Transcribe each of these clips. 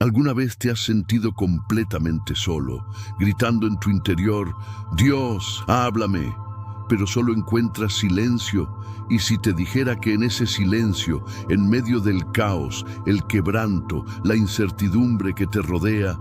¿Alguna vez te has sentido completamente solo, gritando en tu interior, Dios, háblame? Pero solo encuentras silencio, y si te dijera que en ese silencio, en medio del caos, el quebranto, la incertidumbre que te rodea,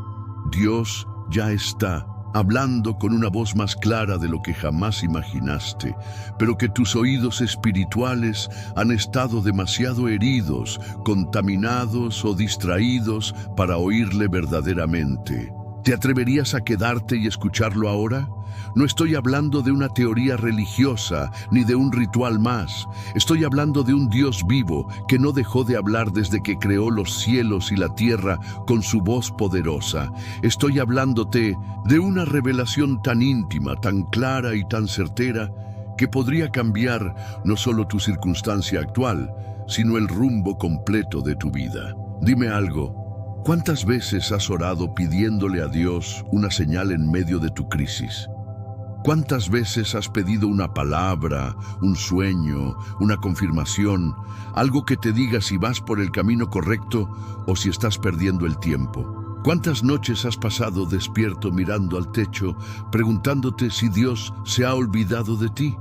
Dios ya está hablando con una voz más clara de lo que jamás imaginaste, pero que tus oídos espirituales han estado demasiado heridos, contaminados o distraídos para oírle verdaderamente? ¿Te atreverías a quedarte y escucharlo ahora? No estoy hablando de una teoría religiosa ni de un ritual más. Estoy hablando de un Dios vivo que no dejó de hablar desde que creó los cielos y la tierra con su voz poderosa. Estoy hablándote de una revelación tan íntima, tan clara y tan certera que podría cambiar no solo tu circunstancia actual, sino el rumbo completo de tu vida. Dime algo. ¿Cuántas veces has orado pidiéndole a Dios una señal en medio de tu crisis? ¿Cuántas veces has pedido una palabra, un sueño, una confirmación, algo que te diga si vas por el camino correcto o si estás perdiendo el tiempo? ¿Cuántas noches has pasado despierto mirando al techo, preguntándote si Dios se ha olvidado de ti?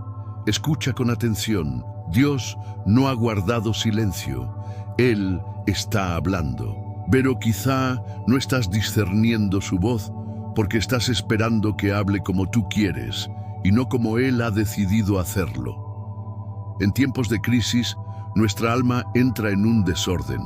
Escucha con atención. Dios no ha guardado silencio. Él está hablando. Pero quizá no estás discerniendo su voz porque estás esperando que hable como tú quieres y no como Él ha decidido hacerlo. En tiempos de crisis, nuestra alma entra en un desorden.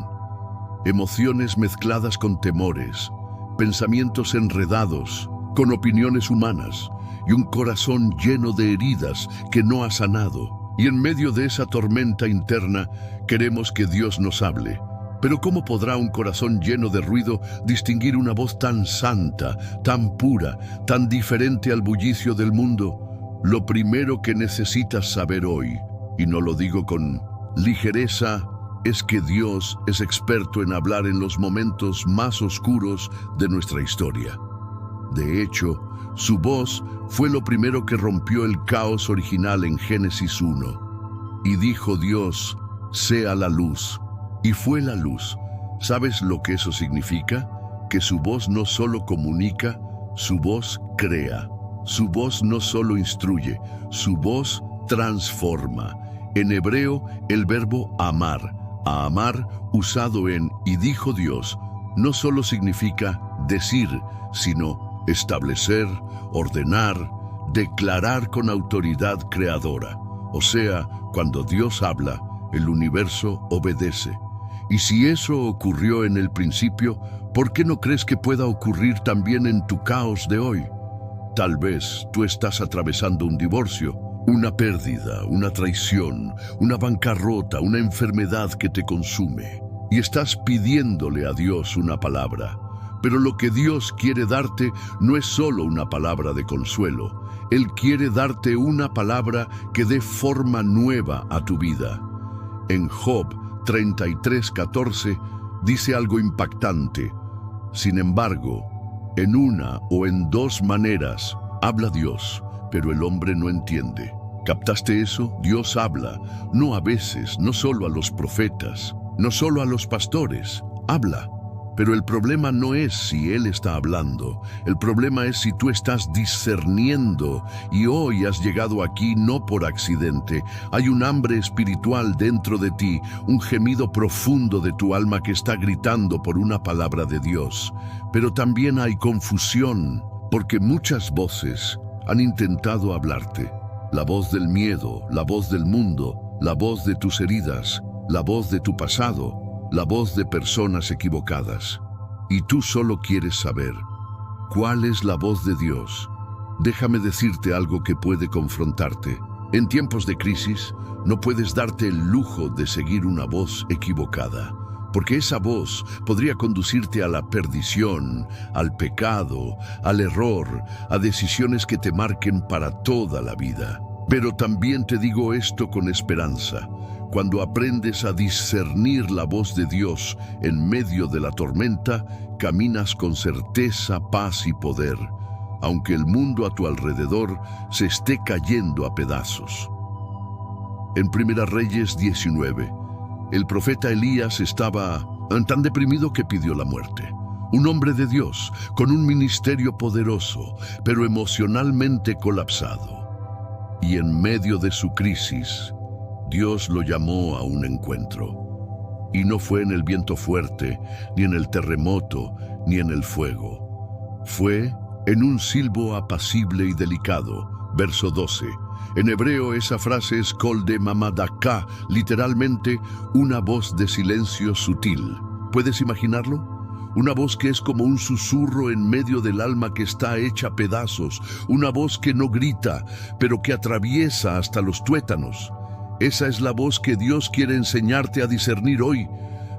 Emociones mezcladas con temores, pensamientos enredados, con opiniones humanas y un corazón lleno de heridas que no ha sanado. Y en medio de esa tormenta interna, queremos que Dios nos hable. Pero ¿cómo podrá un corazón lleno de ruido distinguir una voz tan santa, tan pura, tan diferente al bullicio del mundo? Lo primero que necesitas saber hoy, y no lo digo con ligereza, es que Dios es experto en hablar en los momentos más oscuros de nuestra historia. De hecho, su voz fue lo primero que rompió el caos original en Génesis 1. Y dijo Dios, sea la luz. Y fue la luz. ¿Sabes lo que eso significa? Que su voz no solo comunica, su voz crea. Su voz no solo instruye, su voz transforma. En hebreo, el verbo amar, a amar usado en y dijo Dios, no solo significa decir, sino establecer, ordenar, declarar con autoridad creadora. O sea, cuando Dios habla, el universo obedece. Y si eso ocurrió en el principio, ¿por qué no crees que pueda ocurrir también en tu caos de hoy? Tal vez tú estás atravesando un divorcio, una pérdida, una traición, una bancarrota, una enfermedad que te consume. Y estás pidiéndole a Dios una palabra. Pero lo que Dios quiere darte no es solo una palabra de consuelo. Él quiere darte una palabra que dé forma nueva a tu vida. En Job 33:14 dice algo impactante. Sin embargo, en una o en dos maneras habla Dios, pero el hombre no entiende. ¿Captaste eso? Dios habla, no a veces, no solo a los profetas, no solo a los pastores, habla. Pero el problema no es si Él está hablando, el problema es si tú estás discerniendo, y hoy has llegado aquí no por accidente. Hay un hambre espiritual dentro de ti, un gemido profundo de tu alma que está gritando por una palabra de Dios. Pero también hay confusión, porque muchas voces han intentado hablarte. La voz del miedo, la voz del mundo, la voz de tus heridas, la voz de tu pasado, la voz de personas equivocadas. Y tú solo quieres saber, ¿cuál es la voz de Dios? Déjame decirte algo que puede confrontarte. En tiempos de crisis, no puedes darte el lujo de seguir una voz equivocada, porque esa voz podría conducirte a la perdición, al pecado, al error, a decisiones que te marquen para toda la vida. Pero también te digo esto con esperanza. Cuando aprendes a discernir la voz de Dios en medio de la tormenta, caminas con certeza, paz y poder, aunque el mundo a tu alrededor se esté cayendo a pedazos. En Primera Reyes 19, el profeta Elías estaba tan deprimido que pidió la muerte. un hombre de Dios, con un ministerio poderoso, pero emocionalmente colapsado. Y en medio de su crisis, Dios lo llamó a un encuentro. Y no fue en el viento fuerte, ni en el terremoto, ni en el fuego. Fue en un silbo apacible y delicado. Verso 12. En hebreo esa frase es kol de mamadaka, literalmente una voz de silencio sutil. ¿Puedes imaginarlo? Una voz que es como un susurro en medio del alma que está hecha pedazos. Una voz que no grita, pero que atraviesa hasta los tuétanos. Esa es la voz que Dios quiere enseñarte a discernir hoy.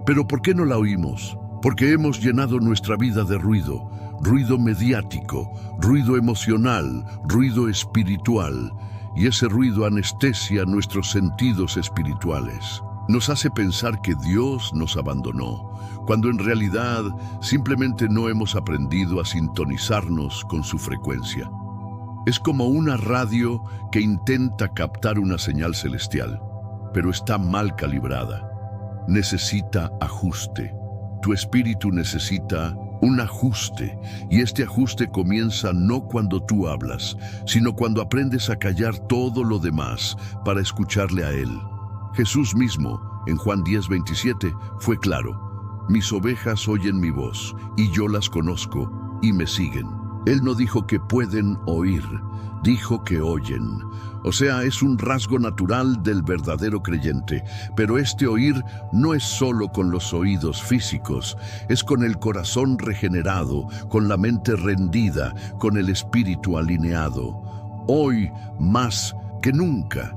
Pero ¿por qué no la oímos? Porque hemos llenado nuestra vida de ruido. Ruido mediático, ruido emocional, ruido espiritual. Y ese ruido anestesia nuestros sentidos espirituales. Nos hace pensar que Dios nos abandonó, cuando en realidad simplemente no hemos aprendido a sintonizarnos con su frecuencia. Es como una radio que intenta captar una señal celestial, pero está mal calibrada. Necesita ajuste. Tu espíritu necesita un ajuste, y este ajuste comienza no cuando tú hablas, sino cuando aprendes a callar todo lo demás para escucharle a Él. Jesús mismo, en Juan 10:27, fue claro: mis ovejas oyen mi voz, y yo las conozco, y me siguen. Él no dijo que pueden oír, dijo que oyen. O sea, es un rasgo natural del verdadero creyente. Pero este oír no es solo con los oídos físicos, es con el corazón regenerado, con la mente rendida, con el espíritu alineado. Hoy, más que nunca,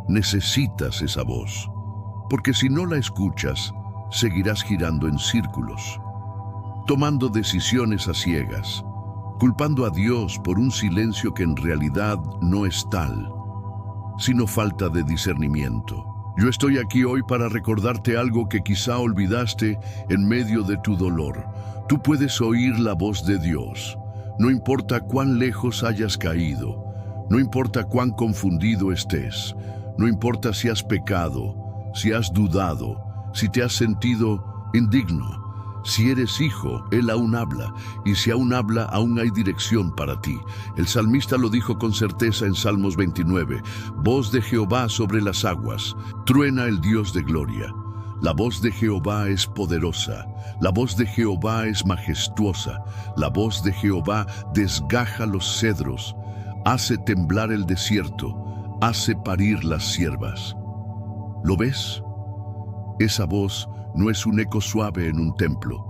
necesitas esa voz. Porque si no la escuchas, seguirás girando en círculos, tomando decisiones a ciegas, culpando a Dios por un silencio que en realidad no es tal, sino falta de discernimiento. Yo estoy aquí hoy para recordarte algo que quizá olvidaste en medio de tu dolor. Tú puedes oír la voz de Dios. No importa cuán lejos hayas caído, no importa cuán confundido estés, no importa si has pecado, si has dudado, si te has sentido indigno. Si eres hijo, Él aún habla, y si aún habla, aún hay dirección para ti. El salmista lo dijo con certeza en Salmos 29, voz de Jehová sobre las aguas, truena el Dios de gloria. La voz de Jehová es poderosa, la voz de Jehová es majestuosa, la voz de Jehová desgaja los cedros, hace temblar el desierto, hace parir las ciervas. ¿Lo ves? Esa voz no es un eco suave en un templo,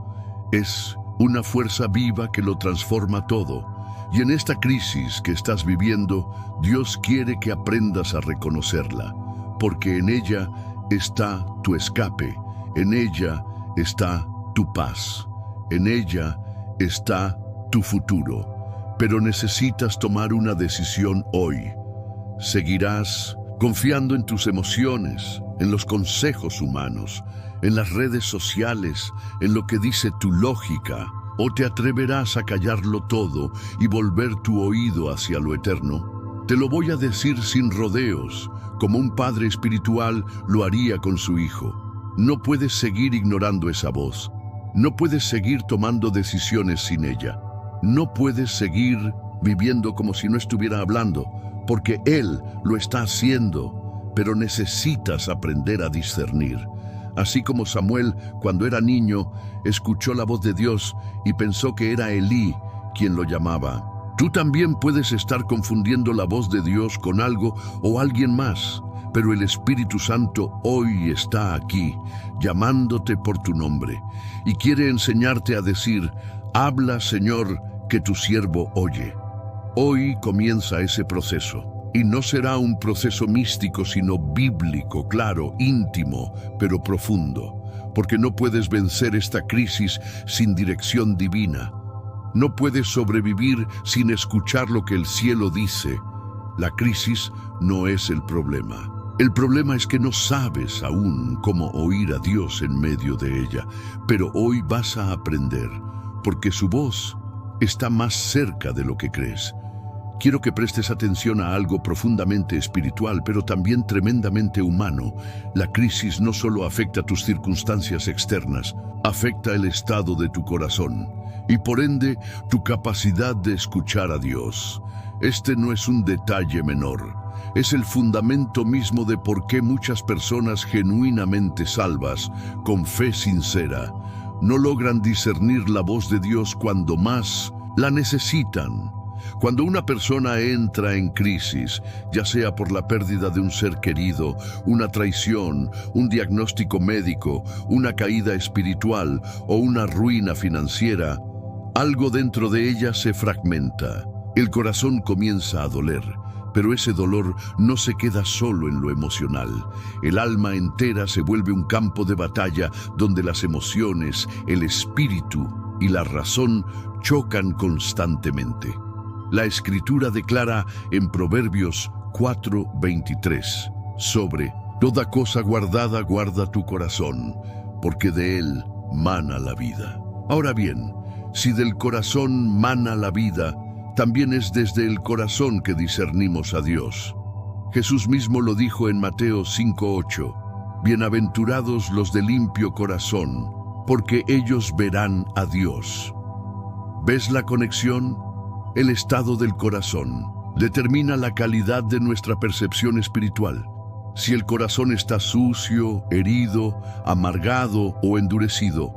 es una fuerza viva que lo transforma todo. Y en esta crisis que estás viviendo, Dios quiere que aprendas a reconocerla, porque en ella está tu escape, en ella está tu paz, en ella está tu futuro. Pero necesitas tomar una decisión hoy. ¿Seguirás confiando en tus emociones, en los consejos humanos, en las redes sociales, en lo que dice tu lógica? ¿O te atreverás a callarlo todo y volver tu oído hacia lo eterno? Te lo voy a decir sin rodeos, como un padre espiritual lo haría con su hijo. No puedes seguir ignorando esa voz. No puedes seguir tomando decisiones sin ella. No puedes seguir viviendo como si no estuviera hablando, porque Él lo está haciendo. Pero necesitas aprender a discernir. Así como Samuel, cuando era niño, escuchó la voz de Dios y pensó que era Elí quien lo llamaba. Tú también puedes estar confundiendo la voz de Dios con algo o alguien más, pero el Espíritu Santo hoy está aquí, llamándote por tu nombre, y quiere enseñarte a decir: habla, Señor, que tu siervo oye. Hoy comienza ese proceso. Y no será un proceso místico, sino bíblico, claro, íntimo, pero profundo. Porque no puedes vencer esta crisis sin dirección divina. No puedes sobrevivir sin escuchar lo que el cielo dice. La crisis no es el problema. El problema es que no sabes aún cómo oír a Dios en medio de ella. Pero hoy vas a aprender, porque su voz está más cerca de lo que crees. quiero que prestes atención a algo profundamente espiritual, pero también tremendamente humano. La crisis no solo afecta tus circunstancias externas, afecta el estado de tu corazón y por ende tu capacidad de escuchar a Dios. Este no es un detalle menor, es el fundamento mismo de por qué muchas personas genuinamente salvas, con fe sincera, no logran discernir la voz de Dios cuando más la necesitan. Cuando una persona entra en crisis, ya sea por la pérdida de un ser querido, una traición, un diagnóstico médico, una caída espiritual o una ruina financiera, algo dentro de ella se fragmenta. El corazón comienza a doler, pero ese dolor no se queda solo en lo emocional. El alma entera se vuelve un campo de batalla donde las emociones, el espíritu y la razón chocan constantemente. La Escritura declara en Proverbios 4:23 sobre toda cosa guardada guarda tu corazón, porque de él mana la vida. Ahora bien, si del corazón mana la vida, también es desde el corazón que discernimos a Dios. Jesús mismo lo dijo en Mateo 5:8, bienaventurados los de limpio corazón, porque ellos verán a Dios. ¿Ves la conexión? El estado del corazón determina la calidad de nuestra percepción espiritual. Si el corazón está sucio, herido, amargado o endurecido,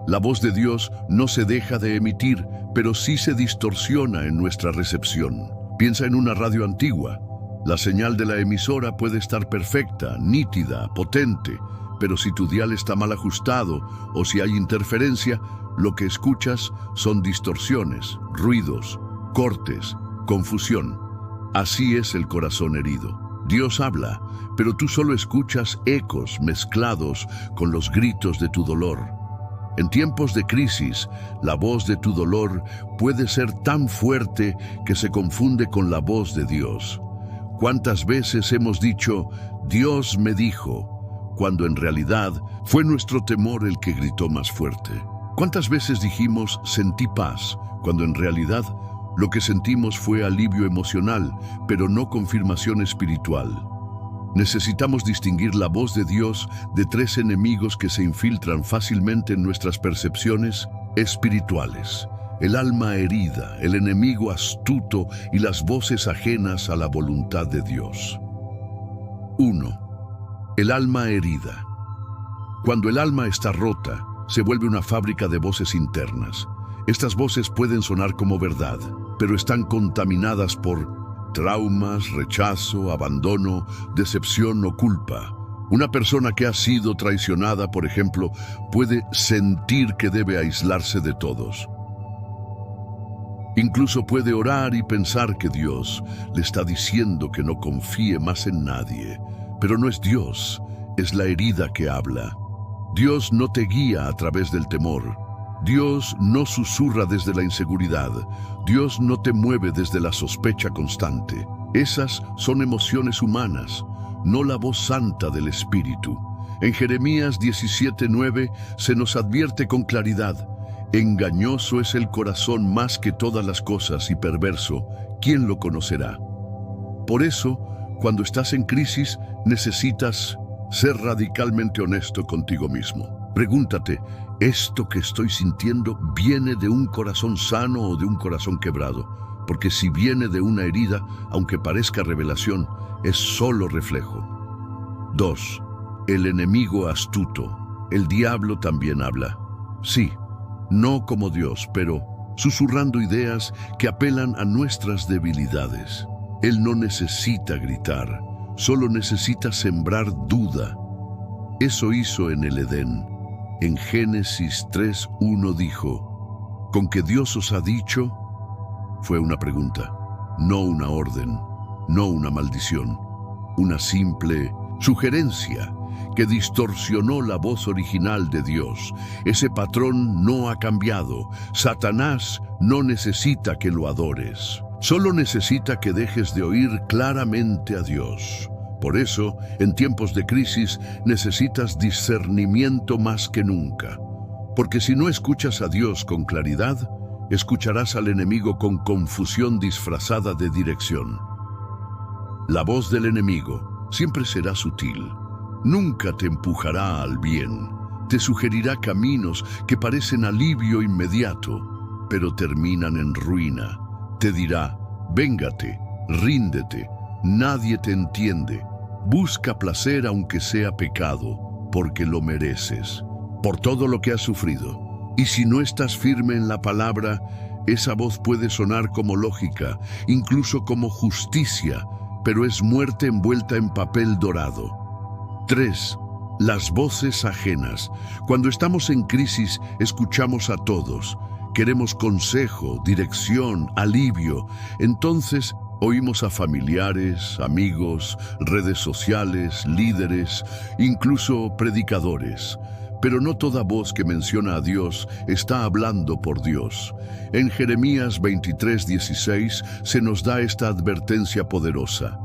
la voz de Dios no se deja de emitir, pero sí se distorsiona en nuestra recepción. Piensa en una radio antigua. La señal de la emisora puede estar perfecta, nítida, potente, pero si tu dial está mal ajustado o si hay interferencia, lo que escuchas son distorsiones, ruidos, cortes, confusión. Así es el corazón herido. Dios habla, pero tú solo escuchas ecos mezclados con los gritos de tu dolor. En tiempos de crisis, la voz de tu dolor puede ser tan fuerte que se confunde con la voz de Dios. ¿Cuántas veces hemos dicho, Dios me dijo, cuando en realidad fue nuestro temor el que gritó más fuerte? ¿Cuántas veces dijimos, sentí paz, cuando en realidad lo que sentimos fue alivio emocional, pero no confirmación espiritual? Necesitamos distinguir la voz de Dios de tres enemigos que se infiltran fácilmente en nuestras percepciones espirituales: el alma herida, el enemigo astuto y las voces ajenas a la voluntad de Dios. 1. El alma herida. Cuando el alma está rota, se vuelve una fábrica de voces internas. Estas voces pueden sonar como verdad, pero están contaminadas por traumas, rechazo, abandono, decepción o culpa. Una persona que ha sido traicionada, por ejemplo, puede sentir que debe aislarse de todos. Incluso puede orar y pensar que Dios le está diciendo que no confíe más en nadie. Pero no es Dios, es la herida que habla. Dios no te guía a través del temor. Dios no susurra desde la inseguridad. Dios no te mueve desde la sospecha constante. Esas son emociones humanas, no la voz santa del Espíritu. En Jeremías 17:9 se nos advierte con claridad: engañoso es el corazón más que todas las cosas y perverso, ¿quién lo conocerá? Por eso, cuando estás en crisis, necesitas ser radicalmente honesto contigo mismo. Pregúntate, ¿esto que estoy sintiendo viene de un corazón sano o de un corazón quebrado? Porque si viene de una herida, aunque parezca revelación, es solo reflejo. 2. El enemigo astuto. El diablo también habla. Sí, no como Dios, pero susurrando ideas que apelan a nuestras debilidades. Él no necesita gritar, solo necesita sembrar duda. Eso hizo en el Edén. En Génesis 3:1 dijo: ¿con que Dios os ha dicho? Fue una pregunta, no una orden, no una maldición, una simple sugerencia que distorsionó la voz original de Dios. Ese patrón no ha cambiado. Satanás no necesita que lo adores, solo necesita que dejes de oír claramente a Dios. Por eso, en tiempos de crisis, necesitas discernimiento más que nunca. Porque si no escuchas a Dios con claridad, Escucharás al enemigo con confusión disfrazada de dirección. La voz del enemigo siempre será sutil. Nunca te empujará al bien. Te sugerirá caminos que parecen alivio inmediato, pero terminan en ruina. Te dirá: véngate, ríndete, nadie te entiende. Busca placer aunque sea pecado, porque lo mereces, por todo lo que has sufrido. Y si no estás firme en la palabra, esa voz puede sonar como lógica, incluso como justicia, pero es muerte envuelta en papel dorado. 3. Las voces ajenas. Cuando estamos en crisis, escuchamos a todos. Queremos consejo, dirección, alivio. Entonces, oímos a familiares, amigos, redes sociales, líderes, incluso predicadores. Pero no toda voz que menciona a Dios está hablando por Dios. En Jeremías 23:16 se nos da esta advertencia poderosa.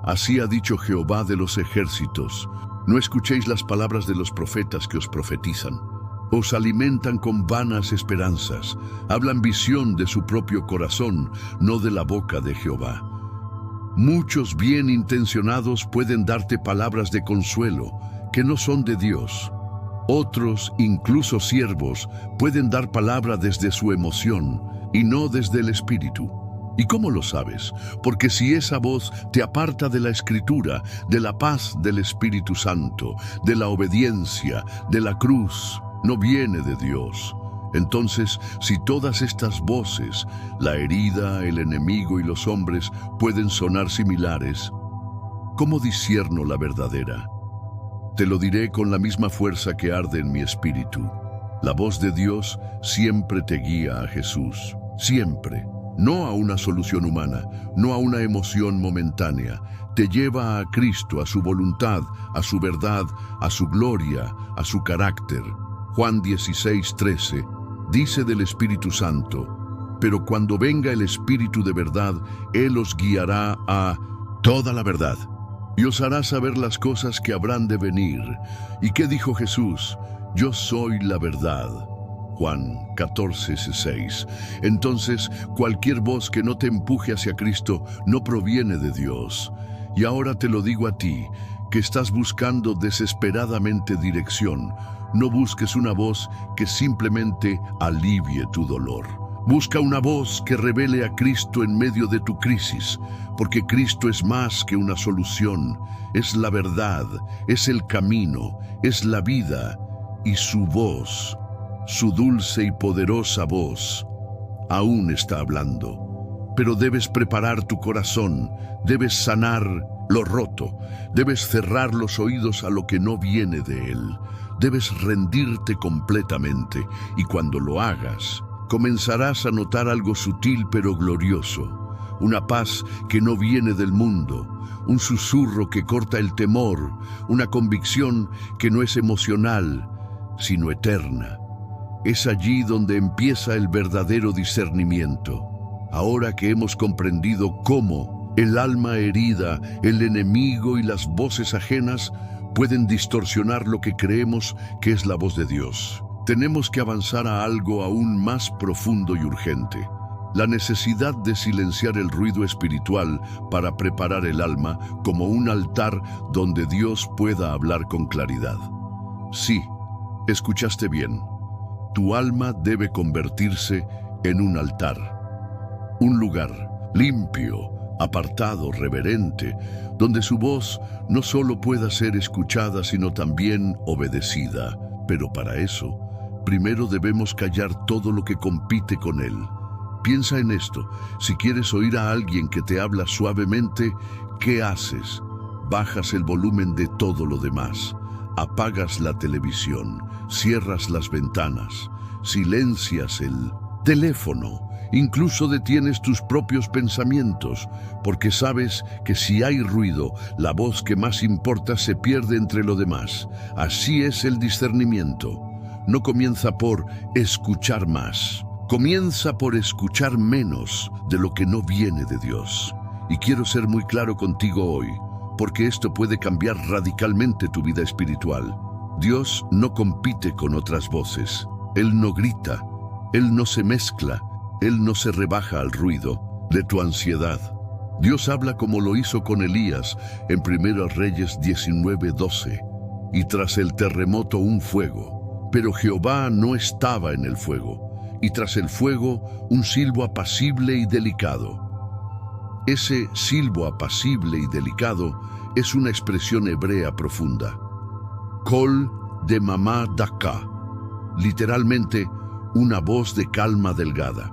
Así ha dicho Jehová de los ejércitos: no escuchéis las palabras de los profetas que os profetizan. Os alimentan con vanas esperanzas, hablan visión de su propio corazón, no de la boca de Jehová. Muchos bien intencionados pueden darte palabras de consuelo que no son de Dios. Otros, incluso siervos, pueden dar palabra desde su emoción y no desde el Espíritu. ¿Y cómo lo sabes? Porque si esa voz te aparta de la Escritura, de la paz del Espíritu Santo, de la obediencia, de la cruz, no viene de Dios. Entonces, si todas estas voces, la herida, el enemigo y los hombres, pueden sonar similares, ¿cómo discierno la verdadera? Te lo diré con la misma fuerza que arde en mi espíritu. La voz de Dios siempre te guía a Jesús, siempre. No a una solución humana, no a una emoción momentánea. Te lleva a Cristo, a su voluntad, a su verdad, a su gloria, a su carácter. Juan 16:13 dice del Espíritu Santo: pero cuando venga el Espíritu de verdad, Él os guiará a toda la verdad y os hará saber las cosas que habrán de venir. ¿Y qué dijo Jesús? Yo soy la verdad. Juan 14:6. Entonces, cualquier voz que no te empuje hacia Cristo no proviene de Dios. Y ahora te lo digo a ti, que estás buscando desesperadamente dirección. No busques una voz que simplemente alivie tu dolor. Busca una voz que revele a Cristo en medio de tu crisis, porque Cristo es más que una solución, es la verdad, es el camino, es la vida, y su voz, su dulce y poderosa voz, aún está hablando. Pero debes preparar tu corazón, debes sanar lo roto, debes cerrar los oídos a lo que no viene de Él, debes rendirte completamente, y cuando lo hagas, comenzarás a notar algo sutil pero glorioso, una paz que no viene del mundo, un susurro que corta el temor, una convicción que no es emocional, sino eterna. Es allí donde empieza el verdadero discernimiento. Ahora que hemos comprendido cómo el alma herida, el enemigo y las voces ajenas pueden distorsionar lo que creemos que es la voz de Dios, tenemos que avanzar a algo aún más profundo y urgente: la necesidad de silenciar el ruido espiritual para preparar el alma como un altar donde Dios pueda hablar con claridad. Sí, escuchaste bien. Tu alma debe convertirse en un altar, un lugar limpio, apartado, reverente, donde su voz no solo pueda ser escuchada, sino también obedecida. Pero para eso, primero debemos callar todo lo que compite con él. Piensa en esto: si quieres oír a alguien que te habla suavemente, ¿qué haces? Bajas el volumen de todo lo demás, apagas la televisión, cierras las ventanas, silencias el teléfono, incluso detienes tus propios pensamientos, porque sabes que si hay ruido, la voz que más importa se pierde entre lo demás. Así es el discernimiento. No comienza por escuchar más, comienza por escuchar menos de lo que no viene de Dios. Y quiero ser muy claro contigo hoy, porque esto puede cambiar radicalmente tu vida espiritual. Dios no compite con otras voces. Él no grita, Él no se mezcla, Él no se rebaja al ruido de tu ansiedad. Dios habla como lo hizo con Elías en 1 Reyes 19:12. Y tras el terremoto un fuego, pero Jehová no estaba en el fuego, y tras el fuego un silbo apacible y delicado. Ese silbo apacible y delicado es una expresión hebrea profunda. Kol de mamá daka, literalmente una voz de calma delgada.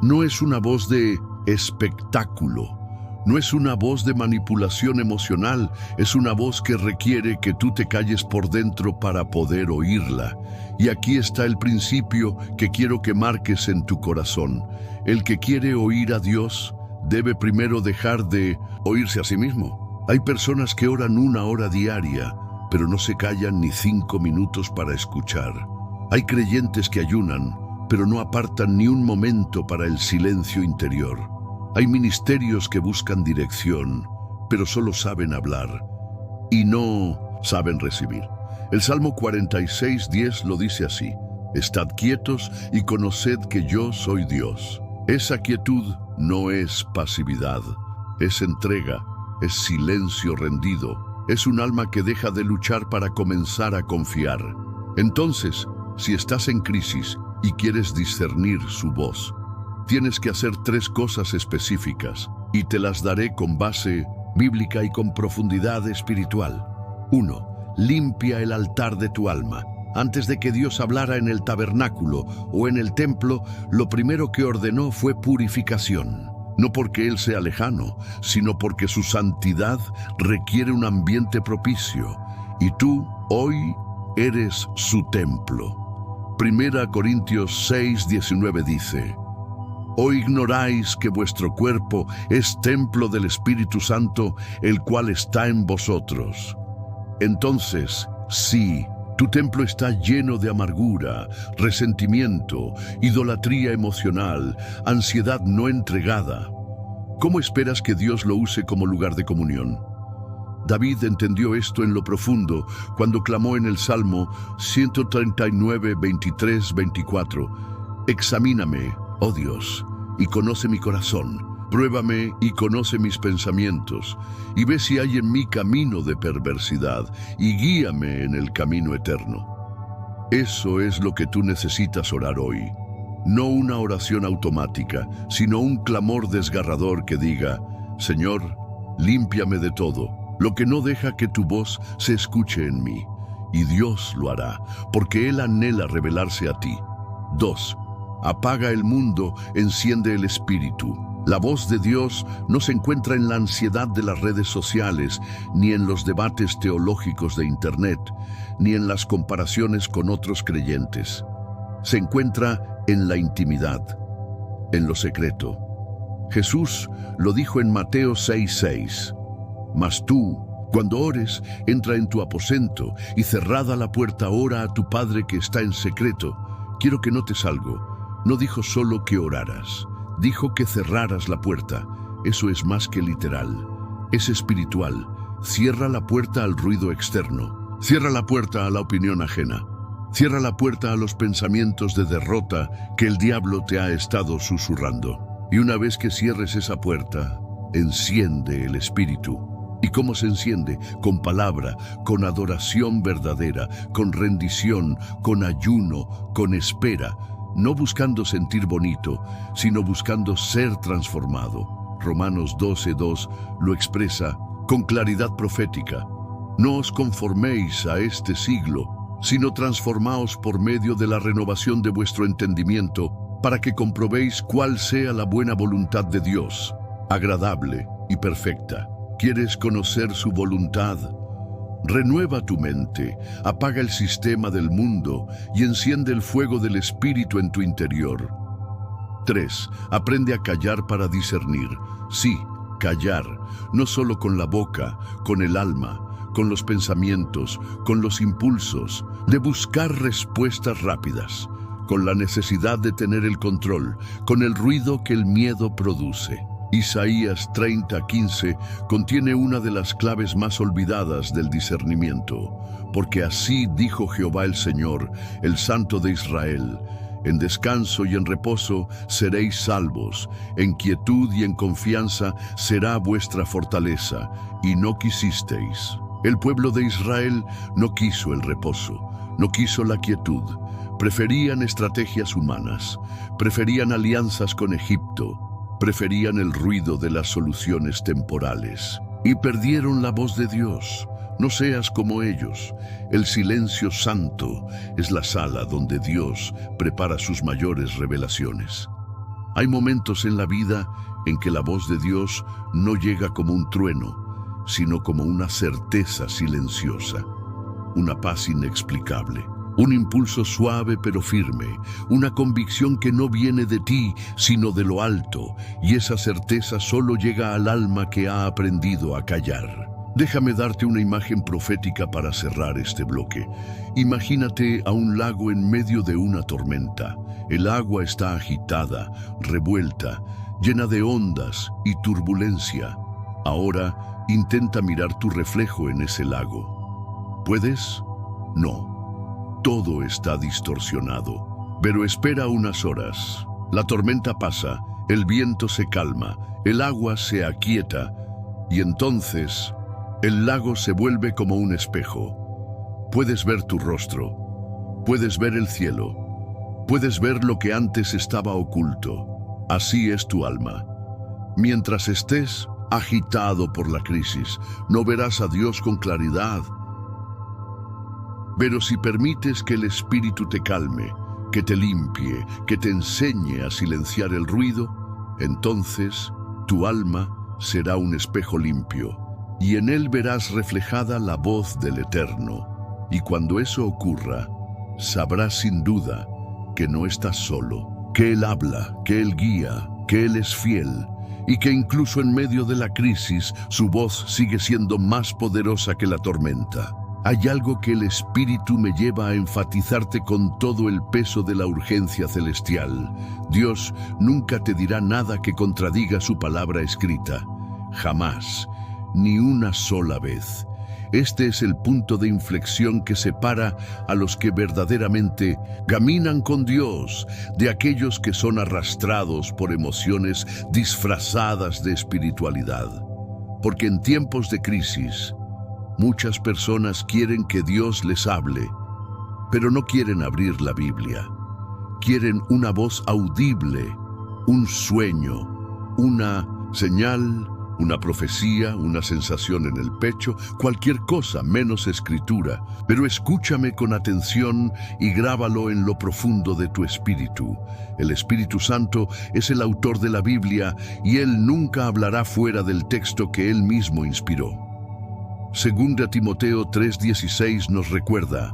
No es una voz de espectáculo, no es una voz de manipulación emocional, es una voz que requiere que tú te calles por dentro para poder oírla. Y aquí está el principio que quiero que marques en tu corazón. El que quiere oír a Dios debe primero dejar de oírse a sí mismo. Hay personas que oran 1 hora diaria, pero no se callan ni 5 minutos para escuchar. Hay creyentes que ayunan, pero no apartan ni un momento para el silencio interior. Hay ministerios que buscan dirección, pero solo saben hablar y no saben recibir. El Salmo 46:10 lo dice así: Estad quietos y conoced que yo soy Dios. Esa quietud no es pasividad, es entrega, es silencio rendido, es un alma que deja de luchar para comenzar a confiar. Entonces, si estás en crisis y quieres discernir su voz, tienes que hacer 3 cosas específicas, y te las daré con base bíblica y con profundidad espiritual. 1. Limpia el altar de tu alma. Antes de que Dios hablara en el tabernáculo o en el templo, lo primero que ordenó fue purificación. No porque Él sea lejano, sino porque su santidad requiere un ambiente propicio, y tú hoy eres su templo. 1 Corintios 6:19 dice: ¿O ignoráis que vuestro cuerpo es templo del Espíritu Santo, el cual está en vosotros? Entonces, sí, tu templo está lleno de amargura, resentimiento, idolatría emocional, ansiedad no entregada. ¿Cómo esperas que Dios lo use como lugar de comunión? David entendió esto en lo profundo cuando clamó en el Salmo 139, 23, 24. Examíname, oh Dios, y conoce mi corazón. Pruébame y conoce mis pensamientos, y ve si hay en mí camino de perversidad, y guíame en el camino eterno. Eso es lo que tú necesitas orar hoy. No una oración automática, sino un clamor desgarrador que diga: Señor, límpiame de todo, lo que no deja que tu voz se escuche en mí. Y Dios lo hará, porque Él anhela revelarse a ti. 2. Apaga el mundo, enciende el espíritu. La voz de Dios no se encuentra en la ansiedad de las redes sociales, ni en los debates teológicos de Internet, ni en las comparaciones con otros creyentes. Se encuentra en la intimidad, en lo secreto. Jesús lo dijo en Mateo 6:6. Mas tú, cuando ores, entra en tu aposento y cerrada la puerta ora a tu Padre que está en secreto. Quiero que notes algo. No dijo solo que oraras. Dijo que cerraras la puerta. Eso es más que literal. Es espiritual. Cierra la puerta al ruido externo. Cierra la puerta a la opinión ajena. Cierra la puerta a los pensamientos de derrota que el diablo te ha estado susurrando. Y una vez que cierres esa puerta, enciende el espíritu. ¿Y cómo se enciende? Con palabra, con adoración verdadera, con rendición, con ayuno, con espera. No buscando sentir bonito, sino buscando ser transformado. Romanos 12:2 lo expresa con claridad profética. No os conforméis a este siglo, sino transformaos por medio de la renovación de vuestro entendimiento, para que comprobéis cuál sea la buena voluntad de Dios, agradable y perfecta. ¿Quieres conocer su voluntad? Renueva tu mente, apaga el sistema del mundo y enciende el fuego del Espíritu en tu interior. 3. Aprende a callar para discernir. Sí, callar, no solo con la boca, con el alma, con los pensamientos, con los impulsos, de buscar respuestas rápidas, con la necesidad de tener el control, con el ruido que el miedo produce. Isaías 30:15 contiene una de las claves más olvidadas del discernimiento, porque así dijo Jehová el Señor, el Santo de Israel: En descanso y en reposo seréis salvos, en quietud y en confianza será vuestra fortaleza, y no quisisteis. El pueblo de Israel no quiso el reposo, no quiso la quietud. Preferían estrategias humanas, preferían alianzas con Egipto, preferían el ruido de las soluciones temporales. Y perdieron la voz de Dios. No seas como ellos. El silencio santo es la sala donde Dios prepara sus mayores revelaciones. Hay momentos en la vida en que la voz de Dios no llega como un trueno, sino como una certeza silenciosa, una paz inexplicable, un impulso suave pero firme, una convicción que no viene de ti, sino de lo alto, y esa certeza solo llega al alma que ha aprendido a callar. Déjame darte una imagen profética para cerrar este bloque. Imagínate a un lago en medio de una tormenta. El agua está agitada, revuelta, llena de ondas y turbulencia. Ahora intenta mirar tu reflejo en ese lago. ¿Puedes? No. Todo está distorsionado. Pero espera unas horas. La tormenta pasa, el viento se calma, el agua se aquieta y entonces el lago se vuelve como un espejo. Puedes ver tu rostro, puedes ver el cielo, puedes ver lo que antes estaba oculto. Así es tu alma. Mientras estés agitado por la crisis, no verás a Dios con claridad. Pero si permites que el Espíritu te calme, que te limpie, que te enseñe a silenciar el ruido, entonces tu alma será un espejo limpio, y en él verás reflejada la voz del Eterno. Y cuando eso ocurra, sabrás sin duda que no estás solo, que Él habla, que Él guía, que Él es fiel, y que incluso en medio de la crisis su voz sigue siendo más poderosa que la tormenta. Hay algo que el Espíritu me lleva a enfatizarte con todo el peso de la urgencia celestial. Dios nunca te dirá nada que contradiga su palabra escrita. Jamás, ni una sola vez. Este es el punto de inflexión que separa a los que verdaderamente caminan con Dios de aquellos que son arrastrados por emociones disfrazadas de espiritualidad. Porque en tiempos de crisis, muchas personas quieren que Dios les hable, pero no quieren abrir la Biblia. Quieren una voz audible, un sueño, una señal, una profecía, una sensación en el pecho, cualquier cosa menos escritura. Pero escúchame con atención y grábalo en lo profundo de tu espíritu. El Espíritu Santo es el autor de la Biblia y Él nunca hablará fuera del texto que Él mismo inspiró. Segunda Timoteo 3:16 nos recuerda: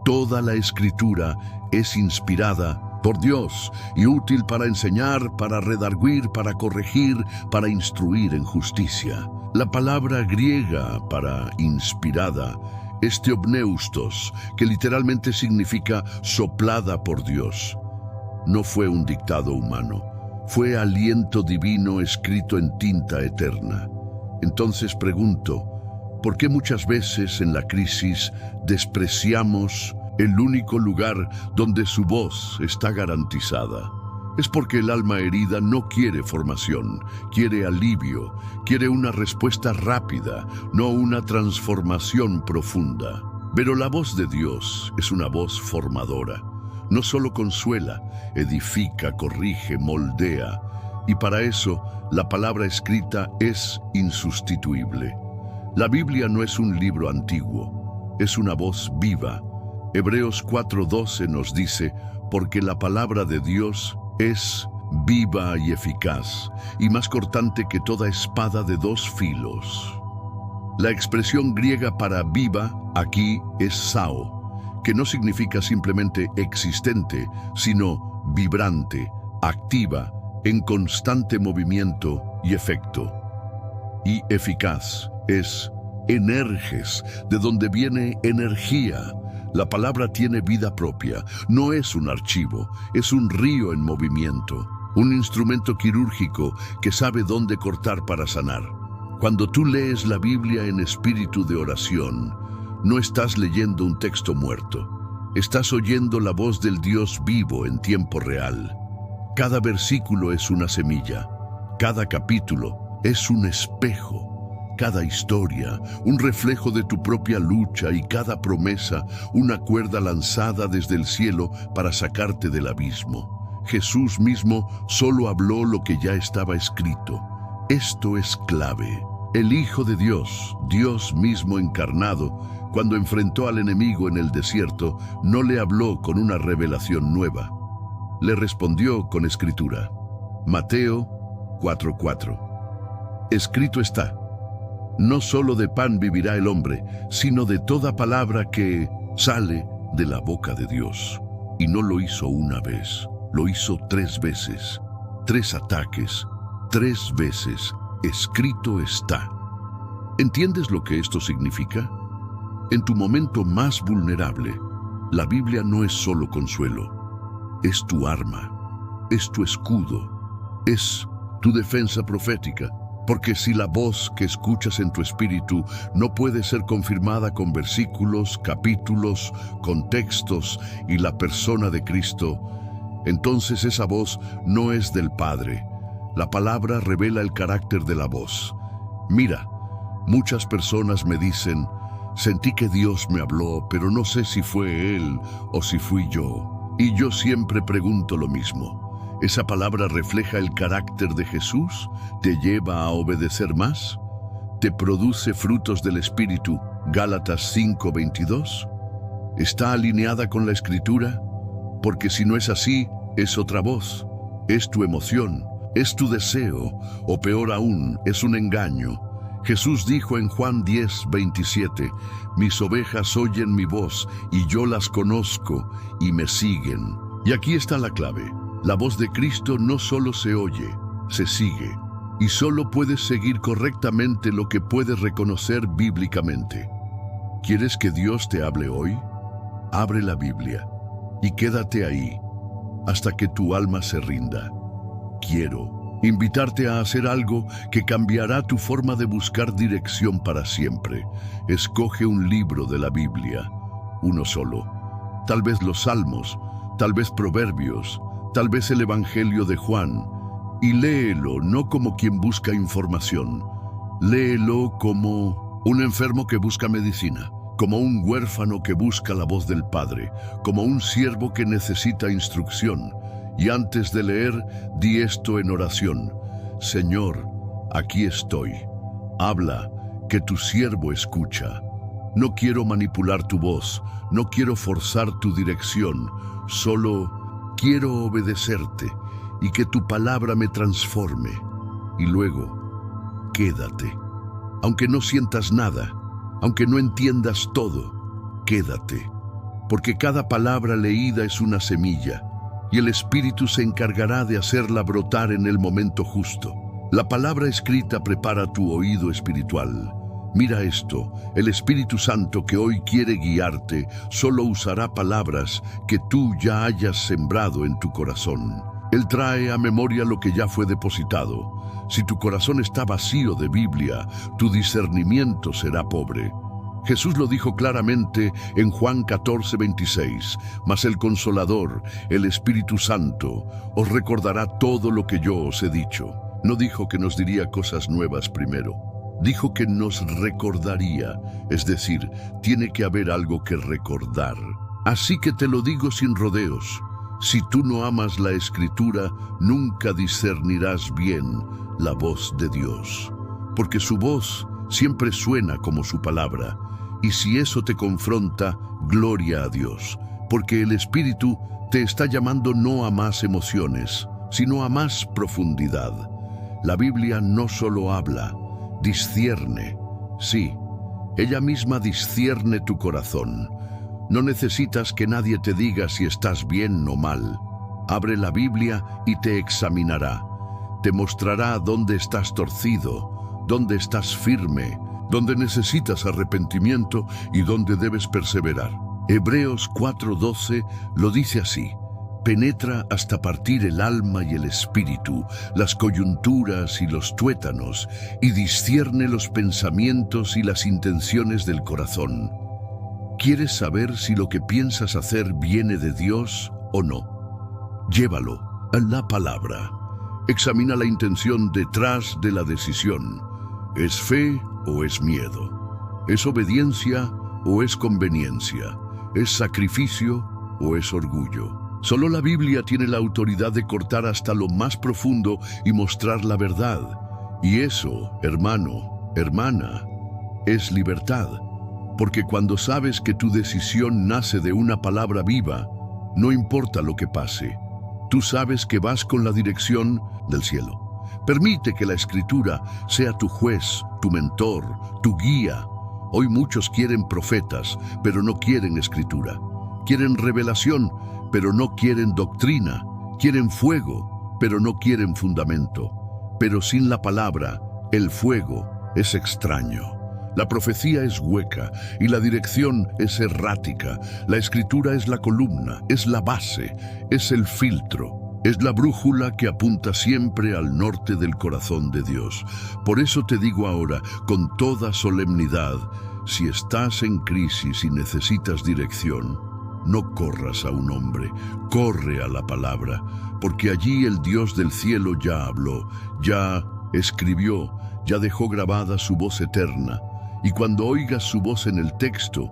toda la Escritura es inspirada por Dios y útil para enseñar, para redarguir, para corregir, para instruir en justicia. La palabra griega para inspirada es theopneustos, que literalmente significa soplada por Dios. No fue un dictado humano, fue aliento divino escrito en tinta eterna. Entonces pregunto, ¿por qué muchas veces en la crisis despreciamos el único lugar donde su voz está garantizada? Es porque el alma herida no quiere formación, quiere alivio, quiere una respuesta rápida, no una transformación profunda. Pero la voz de Dios es una voz formadora. No solo consuela, edifica, corrige, moldea. Y para eso, la palabra escrita es insustituible. La Biblia no es un libro antiguo, es una voz viva. Hebreos 4:12 nos dice: porque la palabra de Dios es viva y eficaz, y más cortante que toda espada de dos filos. La expresión griega para viva aquí es sao, que no significa simplemente existente, sino vibrante, activa, en constante movimiento y efecto. Y eficaz es energes, de donde viene energía. La palabra tiene vida propia, no es un archivo, es un río en movimiento, un instrumento quirúrgico que sabe dónde cortar para sanar. Cuando tú lees la Biblia en espíritu de oración, no estás leyendo un texto muerto, Estás oyendo la voz del Dios vivo en tiempo real. Cada versículo es una semilla, cada capítulo es un espejo, cada historia un reflejo de tu propia lucha y cada promesa una cuerda lanzada desde el cielo para sacarte del abismo. Jesús mismo solo habló lo que ya estaba escrito. Esto es clave. El Hijo de Dios, Dios mismo encarnado, cuando enfrentó al enemigo en el desierto, no le habló con una revelación nueva. Le respondió con escritura. Mateo 4:4. Escrito está: no solo de pan vivirá el hombre, sino de toda palabra que sale de la boca de Dios. Y no lo hizo una vez, lo hizo 3 veces. 3 ataques, 3 veces. Escrito está. ¿Entiendes lo que esto significa? En tu momento más vulnerable, la Biblia no es solo consuelo. Es tu arma, es tu escudo, es tu defensa profética. Porque si la voz que escuchas en tu espíritu no puede ser confirmada con versículos, capítulos, contextos y la persona de Cristo, entonces esa voz no es del Padre. La palabra revela el carácter de la voz. Mira, muchas personas me dicen, sentí que Dios me habló, pero no sé si fue Él o si fui yo. Y yo siempre pregunto lo mismo. ¿Esa palabra refleja el carácter de Jesús? ¿Te lleva a obedecer más? ¿Te produce frutos del Espíritu? Gálatas 5:22. ¿Está alineada con la Escritura? Porque si no es así, es otra voz. Es tu emoción, es tu deseo, o peor aún, es un engaño. Jesús dijo en Juan 10:27, mis ovejas oyen mi voz, y yo las conozco, y me siguen. Y aquí está la clave. La voz de Cristo no solo se oye, se sigue. Y solo puedes seguir correctamente lo que puedes reconocer bíblicamente. ¿Quieres que Dios te hable hoy? Abre la Biblia y quédate ahí hasta que tu alma se rinda. Quiero invitarte a hacer algo que cambiará tu forma de buscar dirección para siempre. Escoge un libro de la Biblia, uno solo. Tal vez los Salmos, tal vez Proverbios, tal vez el Evangelio de Juan, y léelo no como quien busca información. Léelo como un enfermo que busca medicina, como un huérfano que busca la voz del Padre, como un siervo que necesita instrucción. Y antes de leer, di esto en oración. Señor, aquí estoy. Habla, que tu siervo escucha. No quiero manipular tu voz, no quiero forzar tu dirección, solo quiero obedecerte y que tu palabra me transforme. Y luego, quédate. Aunque no sientas nada, aunque no entiendas todo, quédate. Porque cada palabra leída es una semilla, y el Espíritu se encargará de hacerla brotar en el momento justo. La palabra escrita prepara tu oído espiritual. Mira esto, el Espíritu Santo que hoy quiere guiarte solo usará palabras que tú ya hayas sembrado en tu corazón. Él trae a memoria lo que ya fue depositado. Si tu corazón está vacío de Biblia, tu discernimiento será pobre. Jesús lo dijo claramente en Juan 14:26, mas el Consolador, el Espíritu Santo, os recordará todo lo que yo os he dicho. No dijo que nos diría cosas nuevas primero. Dijo que nos recordaría, es decir, tiene que haber algo que recordar. Así que te lo digo sin rodeos. Si tú no amas la Escritura, nunca discernirás bien la voz de Dios, porque su voz siempre suena como su palabra. Y si eso te confronta, gloria a Dios, porque el Espíritu te está llamando no a más emociones, sino a más profundidad. La Biblia no solo habla, discierne. Sí, ella misma discierne tu corazón. No necesitas que nadie te diga si estás bien o mal. Abre la Biblia y te examinará. Te mostrará dónde estás torcido, dónde estás firme, dónde necesitas arrepentimiento y dónde debes perseverar. Hebreos 4:12 lo dice así: penetra hasta partir el alma y el espíritu, las coyunturas y los tuétanos, y discierne los pensamientos y las intenciones del corazón. ¿Quieres saber si lo que piensas hacer viene de Dios o no? Llévalo a la palabra. Examina la intención detrás de la decisión. ¿Es fe o es miedo? ¿Es obediencia o es conveniencia? ¿Es sacrificio o es orgullo? Solo la Biblia tiene la autoridad de cortar hasta lo más profundo y mostrar la verdad. Y eso, hermano, hermana, es libertad. Porque cuando sabes que tu decisión nace de una palabra viva, no importa lo que pase, tú sabes que vas con la dirección del cielo. Permite que la Escritura sea tu juez, tu mentor, tu guía. Hoy muchos quieren profetas, pero no quieren Escritura. Quieren revelación, pero no quieren doctrina. Quieren fuego, pero no quieren fundamento. Pero sin la palabra, el fuego es extraño. La profecía es hueca y la dirección es errática. La Escritura es la columna, es la base, es el filtro, es la brújula que apunta siempre al norte del corazón de Dios. Por eso te digo ahora, con toda solemnidad, si estás en crisis y necesitas dirección, no corras a un hombre, corre a la palabra, porque allí el Dios del cielo ya habló, ya escribió, ya dejó grabada su voz eterna. Y cuando oigas su voz en el texto,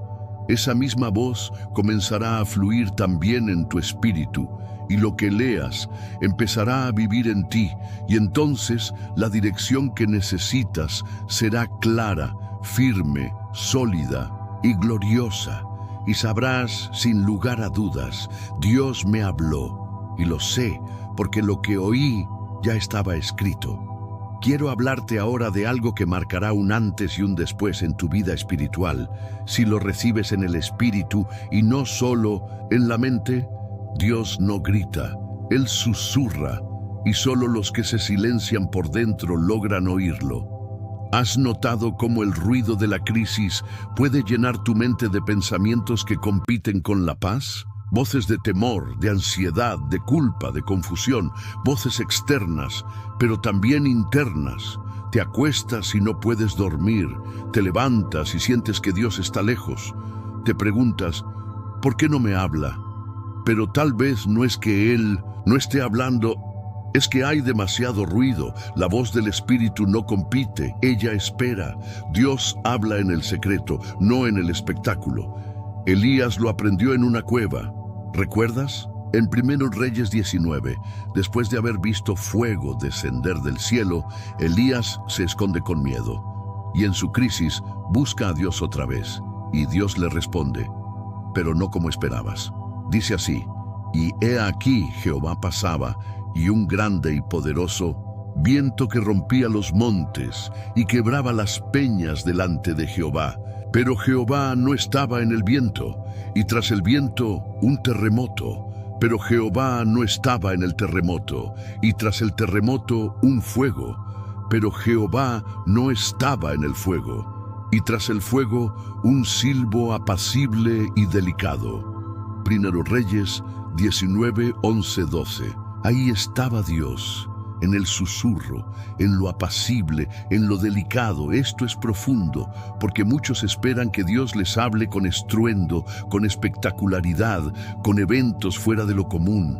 esa misma voz comenzará a fluir también en tu espíritu, y lo que leas empezará a vivir en ti, y entonces la dirección que necesitas será clara, firme, sólida y gloriosa. Y sabrás, sin lugar a dudas, Dios me habló, y lo sé, porque lo que oí ya estaba escrito. Quiero hablarte ahora de algo que marcará un antes y un después en tu vida espiritual, si lo recibes en el espíritu y no solo en la mente. Dios no grita, Él susurra, y solo los que se silencian por dentro logran oírlo. ¿Has notado cómo el ruido de la crisis puede llenar tu mente de pensamientos que compiten con la paz? Voces de temor, de ansiedad, de culpa, de confusión, voces externas, pero también internas. Te acuestas y no puedes dormir, te levantas y sientes que Dios está lejos. Te preguntas, ¿por qué no me habla? Pero tal vez no es que Él no esté hablando, es que hay demasiado ruido. La voz del Espíritu no compite, ella espera. Dios habla en el secreto, no en el espectáculo. Elías lo aprendió en una cueva. ¿Recuerdas? En 1 Reyes 19, después de haber visto fuego descender del cielo, Elías se esconde con miedo. Y en su crisis busca a Dios otra vez. Y Dios le responde, pero no como esperabas. Dice así, y he aquí Jehová pasaba, y un grande y poderoso viento que rompía los montes y quebraba las peñas delante de Jehová. Pero Jehová no estaba en el viento, y tras el viento un terremoto. Pero Jehová no estaba en el terremoto, y tras el terremoto un fuego. Pero Jehová no estaba en el fuego, y tras el fuego un silbo apacible y delicado. 1 Reyes 19, 11, 12. Ahí estaba Dios, en el susurro, en lo apacible, en lo delicado. Esto es profundo, porque muchos esperan que Dios les hable con estruendo, con espectacularidad, con eventos fuera de lo común.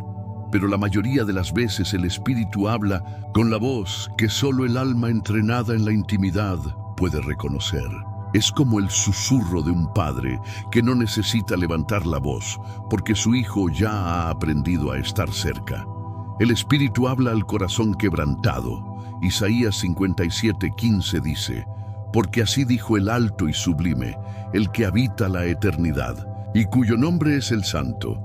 Pero la mayoría de las veces el Espíritu habla con la voz que solo el alma entrenada en la intimidad puede reconocer. Es como el susurro de un padre que no necesita levantar la voz, porque su hijo ya ha aprendido a estar cerca. El Espíritu habla al corazón quebrantado. Isaías 57:15 dice, porque así dijo el alto y sublime, el que habita la eternidad, y cuyo nombre es el Santo.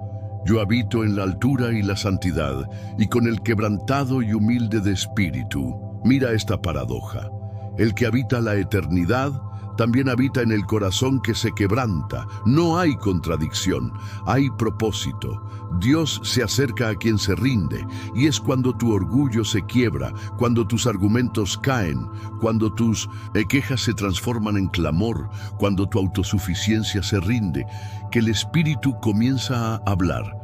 Yo habito en la altura y la santidad, y con el quebrantado y humilde de espíritu. Mira esta paradoja. El que habita la eternidad también habita en el corazón que se quebranta. No hay contradicción, hay propósito. Dios se acerca a quien se rinde, y es cuando tu orgullo se quiebra, cuando tus argumentos caen, cuando tus quejas se transforman en clamor, cuando tu autosuficiencia se rinde, que el Espíritu comienza a hablar.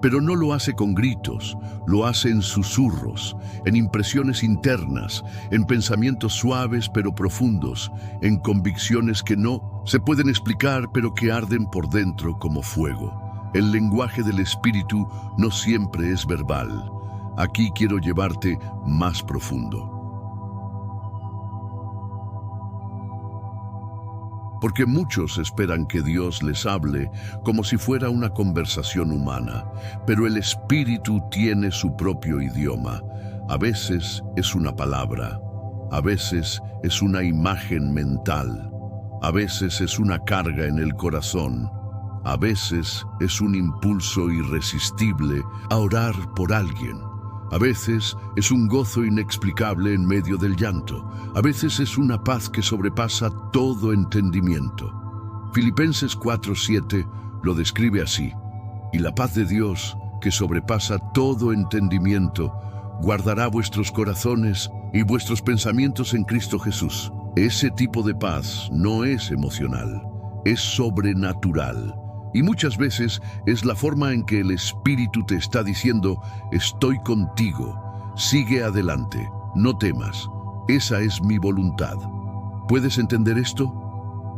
Pero no lo hace con gritos, lo hace en susurros, en impresiones internas, en pensamientos suaves pero profundos, en convicciones que no se pueden explicar pero que arden por dentro como fuego. El lenguaje del Espíritu no siempre es verbal. Aquí quiero llevarte más profundo. Porque muchos esperan que Dios les hable como si fuera una conversación humana, pero el Espíritu tiene su propio idioma. A veces es una palabra, a veces es una imagen mental, a veces es una carga en el corazón, a veces es un impulso irresistible a orar por alguien. A veces es un gozo inexplicable en medio del llanto. A veces es una paz que sobrepasa todo entendimiento. Filipenses 4:7 lo describe así: y la paz de Dios, que sobrepasa todo entendimiento, guardará vuestros corazones y vuestros pensamientos en Cristo Jesús. Ese tipo de paz no es emocional, es sobrenatural. Y muchas veces es la forma en que el Espíritu te está diciendo: estoy contigo, sigue adelante, no temas, esa es mi voluntad. ¿Puedes entender esto?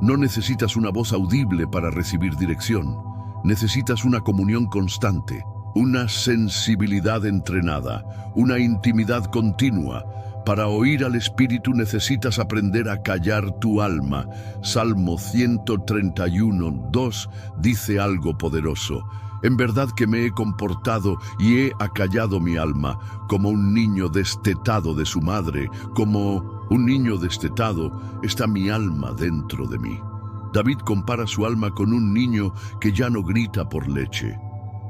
No necesitas una voz audible para recibir dirección, necesitas una comunión constante, una sensibilidad entrenada, una intimidad continua. Para oír al Espíritu necesitas aprender a callar tu alma. Salmo 131:2 dice algo poderoso: en verdad que me he comportado y he acallado mi alma, como un niño destetado de su madre, como un niño destetado está mi alma dentro de mí. David compara su alma con un niño que ya no grita por leche,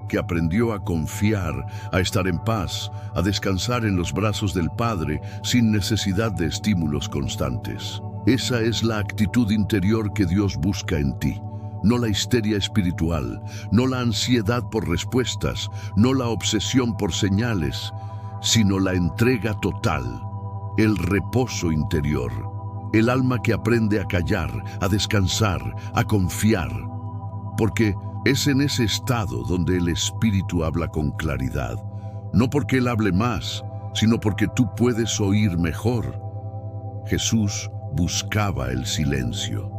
que aprendió a confiar, a estar en paz, a descansar en los brazos del Padre sin necesidad de estímulos constantes. Esa es la actitud interior que Dios busca en ti. No la histeria espiritual, no la ansiedad por respuestas, no la obsesión por señales, sino la entrega total, el reposo interior, el alma que aprende a callar, a descansar, a confiar. Porque es en ese estado donde el Espíritu habla con claridad. No porque Él hable más, sino porque tú puedes oír mejor. Jesús buscaba el silencio.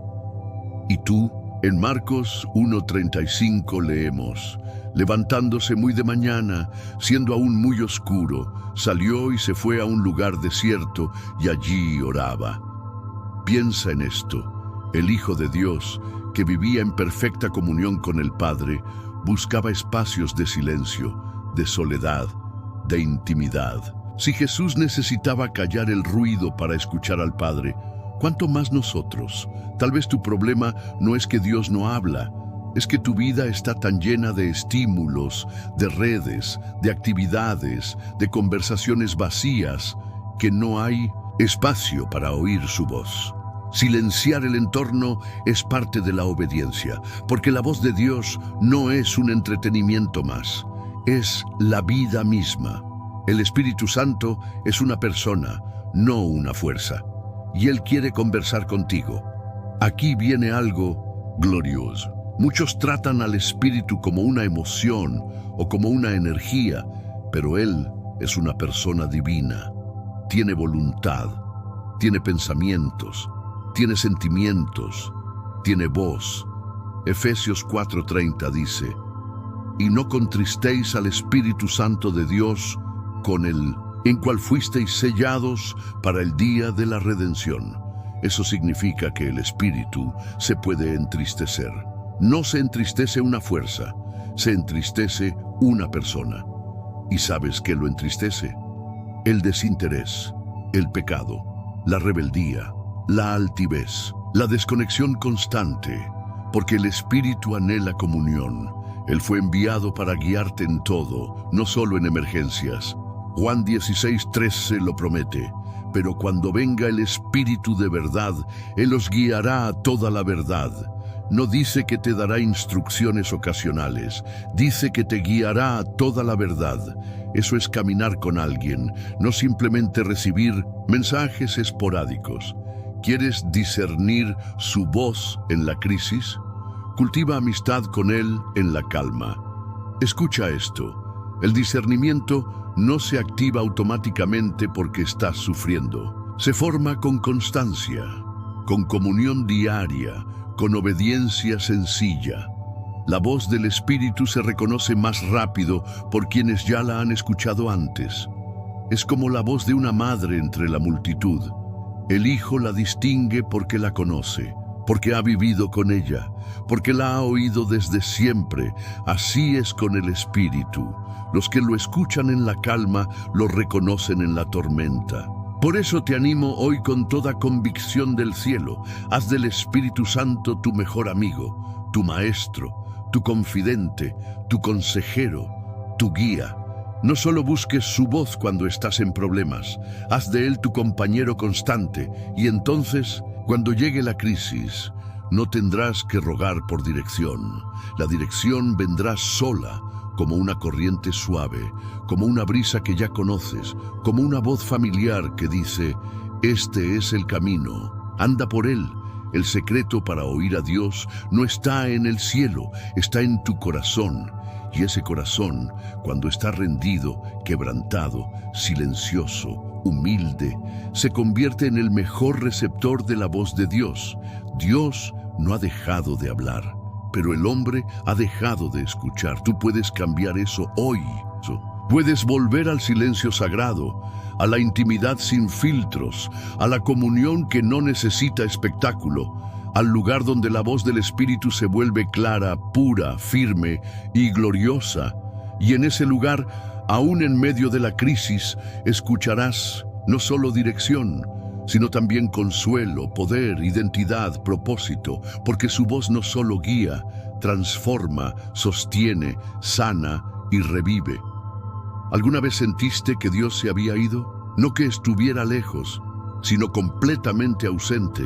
¿Y tú? En Marcos 1:35 leemos: levantándose muy de mañana, siendo aún muy oscuro, salió y se fue a un lugar desierto y allí oraba. Piensa en esto. El Hijo de Dios, que vivía en perfecta comunión con el Padre, buscaba espacios de silencio, de soledad, de intimidad. Si Jesús necesitaba callar el ruido para escuchar al Padre, ¿cuánto más nosotros? Tal vez tu problema no es que Dios no habla, es que tu vida está tan llena de estímulos, de redes, de actividades, de conversaciones vacías, que no hay espacio para oír su voz. Silenciar el entorno es parte de la obediencia, porque la voz de Dios no es un entretenimiento más, es la vida misma. El Espíritu Santo es una persona, no una fuerza, y Él quiere conversar contigo. Aquí viene algo glorioso. Muchos tratan al Espíritu como una emoción o como una energía, pero Él es una persona divina. Tiene voluntad, tiene pensamientos, tiene sentimientos, tiene voz. Efesios 4:30 dice: y no contristéis al Espíritu Santo de Dios, con el en cual fuisteis sellados para el día de la redención. Eso significa que el Espíritu se puede entristecer. No se entristece una fuerza, se entristece una persona. ¿Y sabes qué lo entristece? El desinterés, el pecado, la rebeldía, la altivez, la desconexión constante, porque el Espíritu anhela comunión. Él fue enviado para guiarte en todo, no solo en emergencias. Juan 16:13 lo promete: pero cuando venga el Espíritu de verdad, Él os guiará a toda la verdad. No dice que te dará instrucciones ocasionales, dice que te guiará a toda la verdad. Eso es caminar con alguien, no simplemente recibir mensajes esporádicos. ¿Quieres discernir su voz en la crisis? Cultiva amistad con Él en la calma. Escucha esto. El discernimiento no se activa automáticamente porque estás sufriendo. Se forma con constancia, con comunión diaria, con obediencia sencilla. La voz del Espíritu se reconoce más rápido por quienes ya la han escuchado antes. Es como la voz de una madre entre la multitud. El hijo la distingue porque la conoce, porque ha vivido con ella, porque la ha oído desde siempre. Así es con el Espíritu. Los que lo escuchan en la calma, lo reconocen en la tormenta. Por eso te animo hoy con toda convicción del cielo. Haz del Espíritu Santo tu mejor amigo, tu maestro, tu confidente, tu consejero, tu guía. No solo busques su voz cuando estás en problemas, haz de él tu compañero constante y entonces, cuando llegue la crisis, no tendrás que rogar por dirección. La dirección vendrá sola, como una corriente suave, como una brisa que ya conoces, como una voz familiar que dice, este es el camino, anda por él. El secreto para oír a Dios no está en el cielo, está en tu corazón. Y ese corazón, cuando está rendido, quebrantado, silencioso, humilde, se convierte en el mejor receptor de la voz de Dios. Dios no ha dejado de hablar, pero el hombre ha dejado de escuchar. Tú puedes cambiar eso hoy. Puedes volver al silencio sagrado, a la intimidad sin filtros, a la comunión que no necesita espectáculo, al lugar donde la voz del Espíritu se vuelve clara, pura, firme y gloriosa. Y en ese lugar, aún en medio de la crisis, escucharás no solo dirección, sino también consuelo, poder, identidad, propósito, porque su voz no solo guía, transforma, sostiene, sana y revive. ¿Alguna vez sentiste que Dios se había ido? No que estuviera lejos, sino completamente ausente,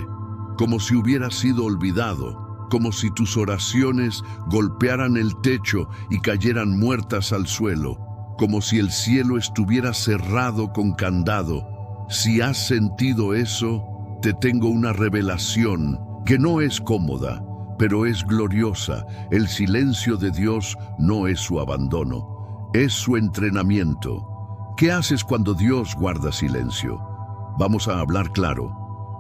como si hubiera sido olvidado, como si tus oraciones golpearan el techo y cayeran muertas al suelo, como si el cielo estuviera cerrado con candado. Si has sentido eso, te tengo una revelación que no es cómoda, pero es gloriosa. El silencio de Dios no es su abandono, es su entrenamiento. ¿Qué haces cuando Dios guarda silencio? Vamos a hablar claro.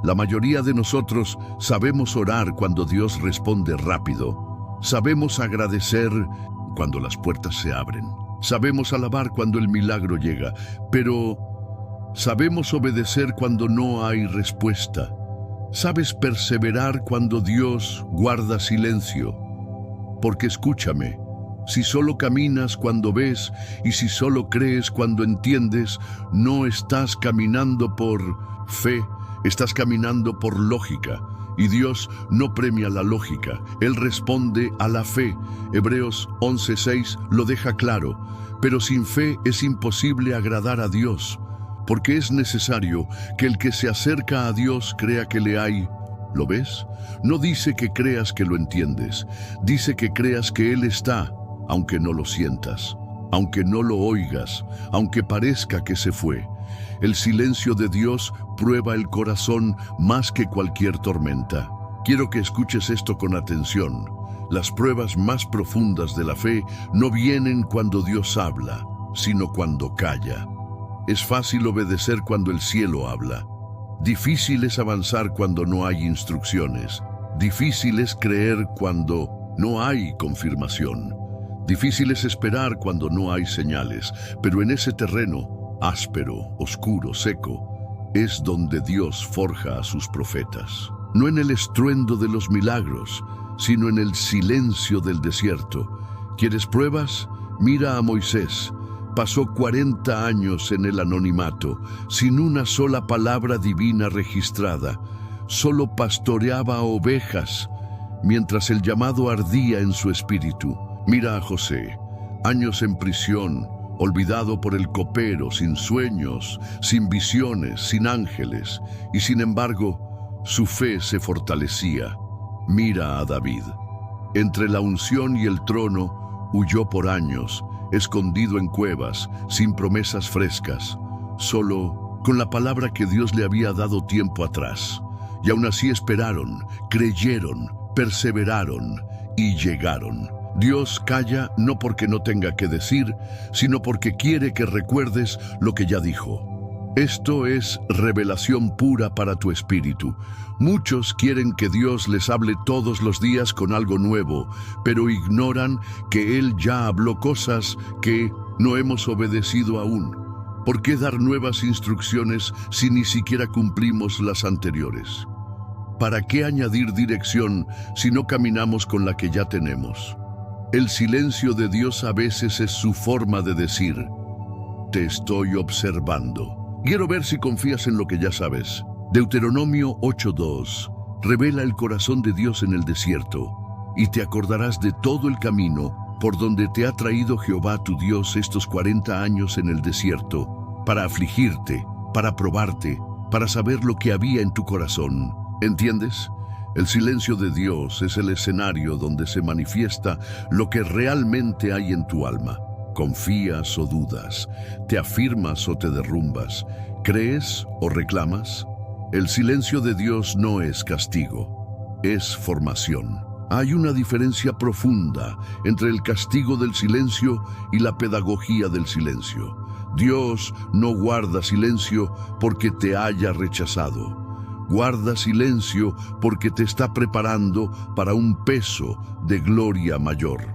La mayoría de nosotros sabemos orar cuando Dios responde rápido. Sabemos agradecer cuando las puertas se abren. Sabemos alabar cuando el milagro llega, pero sabemos obedecer cuando no hay respuesta. Sabes perseverar cuando Dios guarda silencio. Porque escúchame, si solo caminas cuando ves y si solo crees cuando entiendes, no estás caminando por fe, estás caminando por lógica. Y Dios no premia la lógica, Él responde a la fe. Hebreos 11:6 lo deja claro. Pero sin fe es imposible agradar a Dios, porque es necesario que el que se acerca a Dios crea que le hay. ¿Lo ves? No dice que creas que lo entiendes, dice que creas que Él está, aunque no lo sientas, aunque no lo oigas, aunque parezca que se fue. El silencio de Dios prueba el corazón más que cualquier tormenta. Quiero que escuches esto con atención. Las pruebas más profundas de la fe no vienen cuando Dios habla, sino cuando calla. Es fácil obedecer cuando el cielo habla. Difícil es avanzar cuando no hay instrucciones. Difícil es creer cuando no hay confirmación. Difícil es esperar cuando no hay señales. Pero en ese terreno, áspero, oscuro, seco, es donde Dios forja a sus profetas. No en el estruendo de los milagros, sino en el silencio del desierto. ¿Quieres pruebas? Mira a Moisés. Pasó 40 años en el anonimato, sin una sola palabra divina registrada. Solo pastoreaba ovejas, mientras el llamado ardía en su espíritu. Mira a José, años en prisión, olvidado por el copero, sin sueños, sin visiones, sin ángeles, y sin embargo, su fe se fortalecía. Mira a David. Entre la unción y el trono, huyó por años, escondido en cuevas, sin promesas frescas, solo con la palabra que Dios le había dado tiempo atrás. Y aún así esperaron, creyeron, perseveraron y llegaron. Dios calla no porque no tenga que decir, sino porque quiere que recuerdes lo que ya dijo. Esto es revelación pura para tu espíritu. Muchos quieren que Dios les hable todos los días con algo nuevo, pero ignoran que Él ya habló cosas que no hemos obedecido aún. ¿Por qué dar nuevas instrucciones si ni siquiera cumplimos las anteriores? ¿Para qué añadir dirección si no caminamos con la que ya tenemos? El silencio de Dios a veces es su forma de decir: te estoy observando. Quiero ver si confías en lo que ya sabes. Deuteronomio 8:2 revela el corazón de Dios en el desierto, y te acordarás de todo el camino por donde te ha traído Jehová tu Dios estos 40 años en el desierto, para afligirte, para probarte, para saber lo que había en tu corazón. ¿Entiendes? El silencio de Dios es el escenario donde se manifiesta lo que realmente hay en tu alma. ¿Confías o dudas? ¿Te afirmas o te derrumbas? ¿Crees o reclamas? El silencio de Dios no es castigo, es formación. Hay una diferencia profunda entre el castigo del silencio y la pedagogía del silencio. Dios no guarda silencio porque te haya rechazado. Guarda silencio porque te está preparando para un peso de gloria mayor.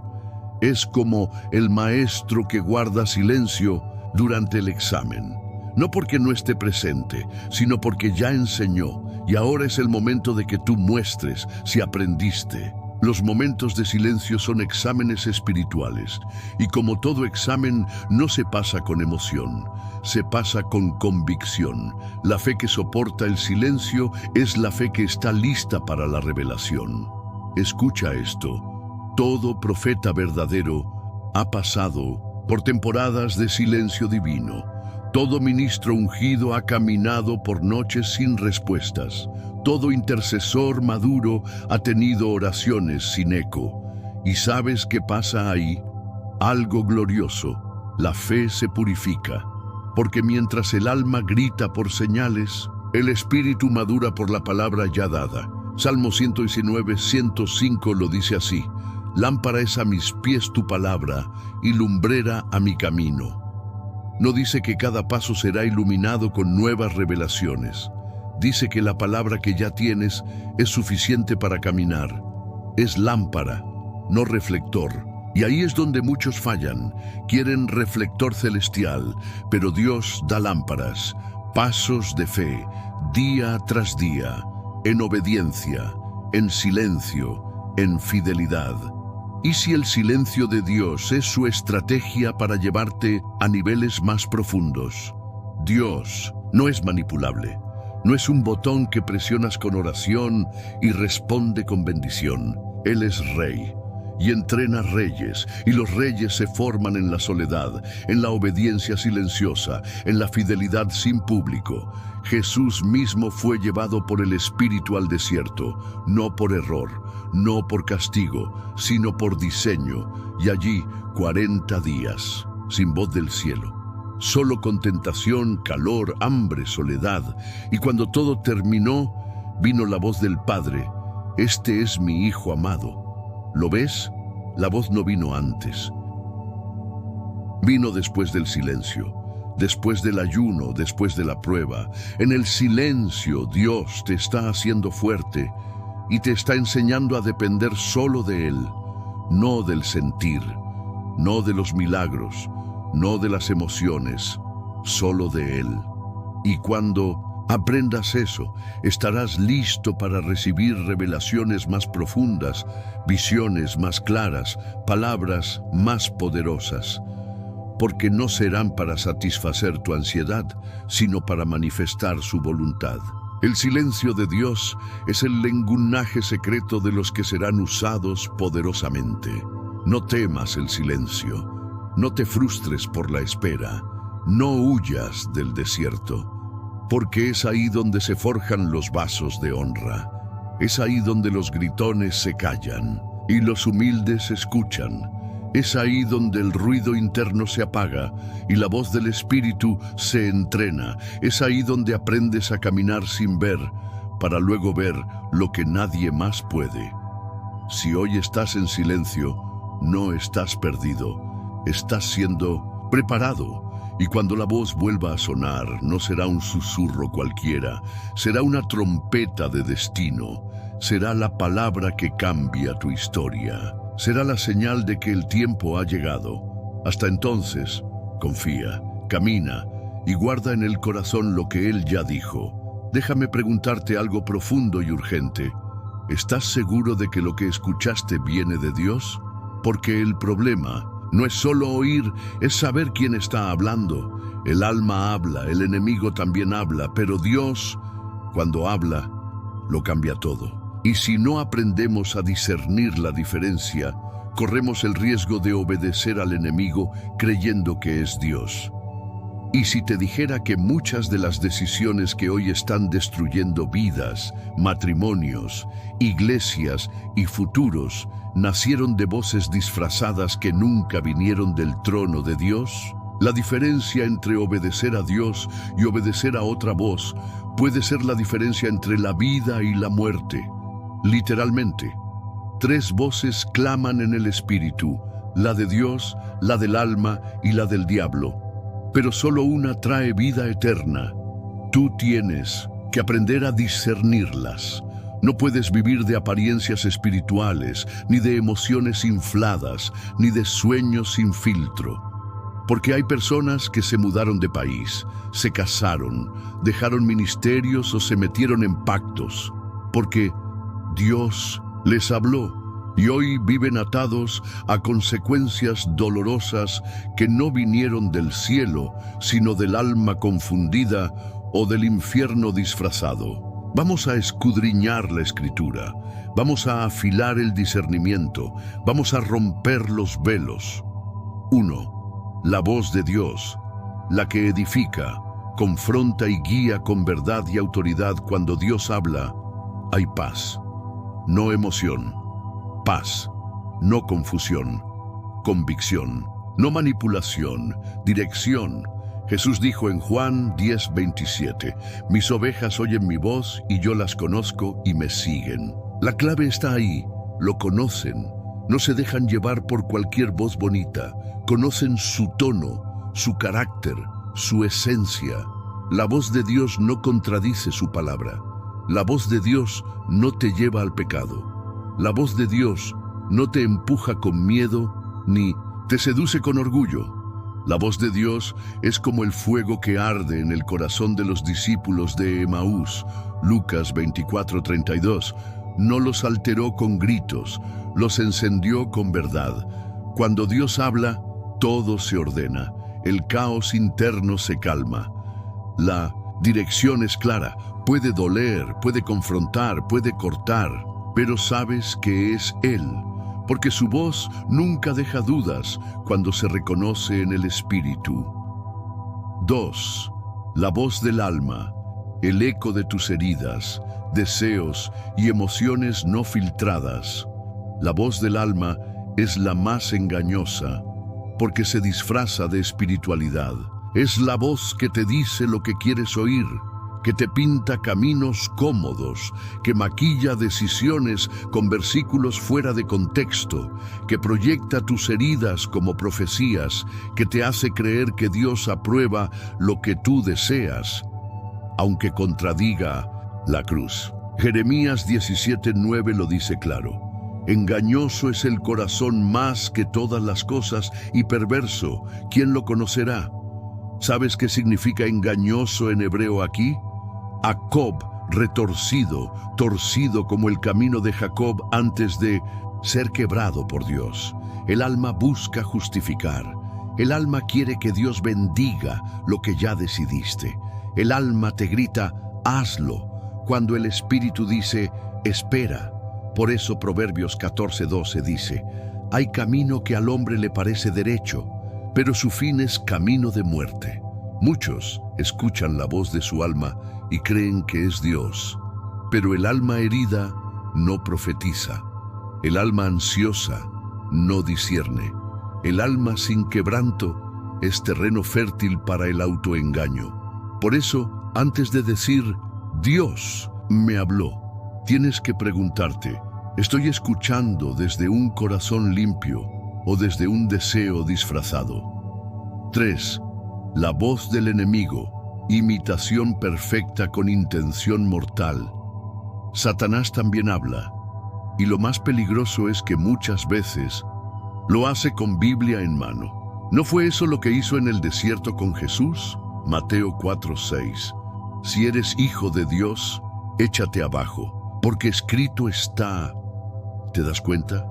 Es como el maestro que guarda silencio durante el examen. No porque no esté presente, sino porque ya enseñó y ahora es el momento de que tú muestres si aprendiste. Los momentos de silencio son exámenes espirituales, y como todo examen, no se pasa con emoción, se pasa con convicción. La fe que soporta el silencio es la fe que está lista para la revelación. Escucha esto: todo profeta verdadero ha pasado por temporadas de silencio divino. Todo ministro ungido ha caminado por noches sin respuestas. Todo intercesor maduro ha tenido oraciones sin eco. ¿Y sabes qué pasa ahí? Algo glorioso. La fe se purifica. Porque mientras el alma grita por señales, el espíritu madura por la palabra ya dada. Salmo 119, 105 lo dice así: lámpara es a mis pies tu palabra y lumbrera a mi camino. No dice que cada paso será iluminado con nuevas revelaciones. Dice que la palabra que ya tienes es suficiente para caminar. Es lámpara, no reflector. Y ahí es donde muchos fallan. Quieren reflector celestial, pero Dios da lámparas, pasos de fe, día tras día, en obediencia, en silencio, en fidelidad. ¿Y si el silencio de Dios es su estrategia para llevarte a niveles más profundos? Dios no es manipulable. No es un botón que presionas con oración y responde con bendición. Él es rey y entrena reyes, y los reyes se forman en la soledad, en la obediencia silenciosa, en la fidelidad sin público. Jesús mismo fue llevado por el Espíritu al desierto, no por error, no por castigo, sino por diseño, y allí 40 días, sin voz del cielo. Solo con tentación, calor, hambre, soledad. Y cuando todo terminó, vino la voz del Padre: este es mi Hijo amado. ¿Lo ves? La voz no vino antes. Vino después del silencio, después del ayuno, después de la prueba. En el silencio, Dios te está haciendo fuerte y te está enseñando a depender solo de Él, no del sentir, no de los milagros, no de las emociones, solo de Él. Y cuando aprendas eso, estarás listo para recibir revelaciones más profundas, visiones más claras, palabras más poderosas, porque no serán para satisfacer tu ansiedad, sino para manifestar su voluntad. El silencio de Dios es el lenguaje secreto de los que serán usados poderosamente. No temas el silencio, no te frustres por la espera, no huyas del desierto. Porque es ahí donde se forjan los vasos de honra. Es ahí donde los gritones se callan y los humildes escuchan. Es ahí donde el ruido interno se apaga y la voz del Espíritu se entrena. Es ahí donde aprendes a caminar sin ver, para luego ver lo que nadie más puede. Si hoy estás en silencio, no estás perdido, estás siendo preparado. Y cuando la voz vuelva a sonar, no será un susurro cualquiera, será una trompeta de destino, será la palabra que cambia tu historia, será la señal de que el tiempo ha llegado. Hasta entonces, confía, camina y guarda en el corazón lo que Él ya dijo. Déjame preguntarte algo profundo y urgente. ¿Estás seguro de que lo que escuchaste viene de Dios? Porque el problema no es solo oír, es saber quién está hablando. El alma habla, el enemigo también habla, pero Dios, cuando habla, lo cambia todo. Y si no aprendemos a discernir la diferencia, corremos el riesgo de obedecer al enemigo creyendo que es Dios. Y si te dijera que muchas de las decisiones que hoy están destruyendo vidas, matrimonios, iglesias y futuros nacieron de voces disfrazadas que nunca vinieron del trono de Dios? La diferencia entre obedecer a Dios y obedecer a otra voz puede ser la diferencia entre la vida y la muerte. Literalmente, 3 voces claman en el espíritu, la de Dios, la del alma y la del diablo. Pero solo una trae vida eterna. Tú tienes que aprender a discernirlas. No puedes vivir de apariencias espirituales, ni de emociones infladas, ni de sueños sin filtro. Porque hay personas que se mudaron de país, se casaron, dejaron ministerios o se metieron en pactos, porque Dios les habló. Y hoy viven atados a consecuencias dolorosas que no vinieron del cielo, sino del alma confundida o del infierno disfrazado. Vamos a escudriñar la Escritura, vamos a afilar el discernimiento, vamos a romper los velos. 1. La voz de Dios, la que edifica, confronta y guía con verdad y autoridad. Cuando Dios habla, hay paz, no emoción. Paz, no confusión, convicción, no manipulación, dirección. Jesús dijo en Juan 10:27, mis ovejas oyen mi voz y yo las conozco y me siguen. La clave está ahí, lo conocen, no se dejan llevar por cualquier voz bonita, conocen su tono, su carácter, su esencia. La voz de Dios no contradice su palabra, la voz de Dios no te lleva al pecado. La voz de Dios no te empuja con miedo ni te seduce con orgullo. La voz de Dios es como el fuego que arde en el corazón de los discípulos de Emaús. Lucas 24:32. No los alteró con gritos, los encendió con verdad. Cuando Dios habla, todo se ordena. El caos interno se calma. La dirección es clara. Puede doler, puede confrontar, puede cortar, pero sabes que es Él, porque su voz nunca deja dudas cuando se reconoce en el Espíritu. 2. La voz del alma, el eco de tus heridas, deseos y emociones no filtradas. La voz del alma es la más engañosa, porque se disfraza de espiritualidad. Es la voz que te dice lo que quieres oír, que te pinta caminos cómodos, que maquilla decisiones con versículos fuera de contexto, que proyecta tus heridas como profecías, que te hace creer que Dios aprueba lo que tú deseas, aunque contradiga la cruz. Jeremías 17:9 lo dice claro. Engañoso es el corazón más que todas las cosas y perverso, ¿quién lo conocerá? ¿Sabes qué significa engañoso en hebreo aquí? Jacob, retorcido, torcido como el camino de Jacob antes de ser quebrado por Dios. El alma busca justificar. El alma quiere que Dios bendiga lo que ya decidiste. El alma te grita, hazlo, cuando el Espíritu dice, espera. Por eso Proverbios 14:12 dice, hay camino que al hombre le parece derecho, pero su fin es camino de muerte. Muchos escuchan la voz de su alma y creen que es Dios, pero el alma herida no profetiza. El alma ansiosa no discierne. El alma sin quebranto es terreno fértil para el autoengaño. Por eso, antes de decir, Dios me habló, tienes que preguntarte, ¿estoy escuchando desde un corazón limpio o desde un deseo disfrazado. 3. La voz del enemigo, imitación perfecta con intención mortal. Satanás también habla, y lo más peligroso es que muchas veces lo hace con Biblia en mano. ¿No fue eso lo que hizo en el desierto con Jesús? Mateo 4:6. Si eres hijo de Dios, échate abajo, porque escrito está. ¿Te das cuenta?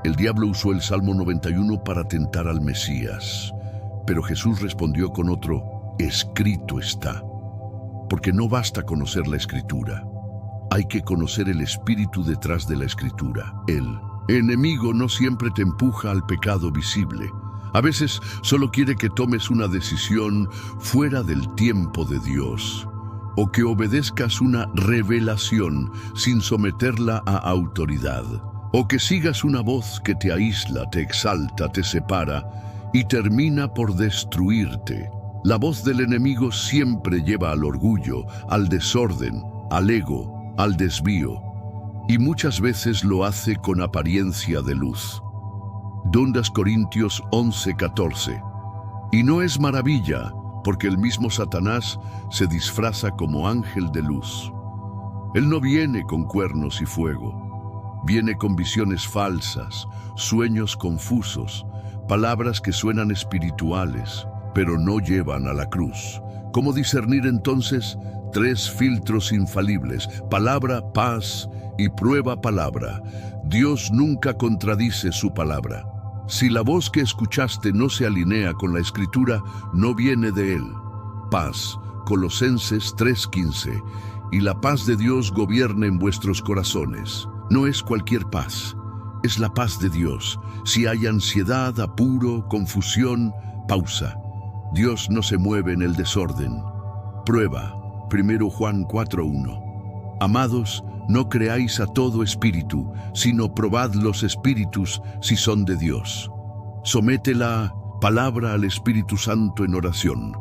El diablo usó el Salmo 91 para tentar al Mesías, pero Jesús respondió con otro, escrito está. Porque no basta conocer la Escritura, hay que conocer el espíritu detrás de la Escritura. El enemigo no siempre te empuja al pecado visible. A veces solo quiere que tomes una decisión fuera del tiempo de Dios, o que obedezcas una revelación sin someterla a autoridad, o que sigas una voz que te aísla, te exalta, te separa y termina por destruirte. La voz del enemigo siempre lleva al orgullo, al desorden, al ego, al desvío, y muchas veces lo hace con apariencia de luz. 2 Corintios 11:14. Y no es maravilla, porque el mismo Satanás se disfraza como ángel de luz. Él no viene con cuernos y fuego, viene con visiones falsas, sueños confusos, palabras que suenan espirituales, pero no llevan a la cruz. ¿Cómo discernir entonces? 3 filtros infalibles: palabra, paz y prueba palabra. Dios nunca contradice su palabra. Si la voz que escuchaste no se alinea con la Escritura, no viene de Él. Paz, Colosenses 3:15. Y la paz de Dios gobierna en vuestros corazones. No es cualquier paz, es la paz de Dios. Si hay ansiedad, apuro, confusión, pausa. Dios no se mueve en el desorden. Prueba, 1 Juan 4:1. Amados, no creáis a todo espíritu, sino probad los espíritus si son de Dios. Somete la palabra al Espíritu Santo en oración.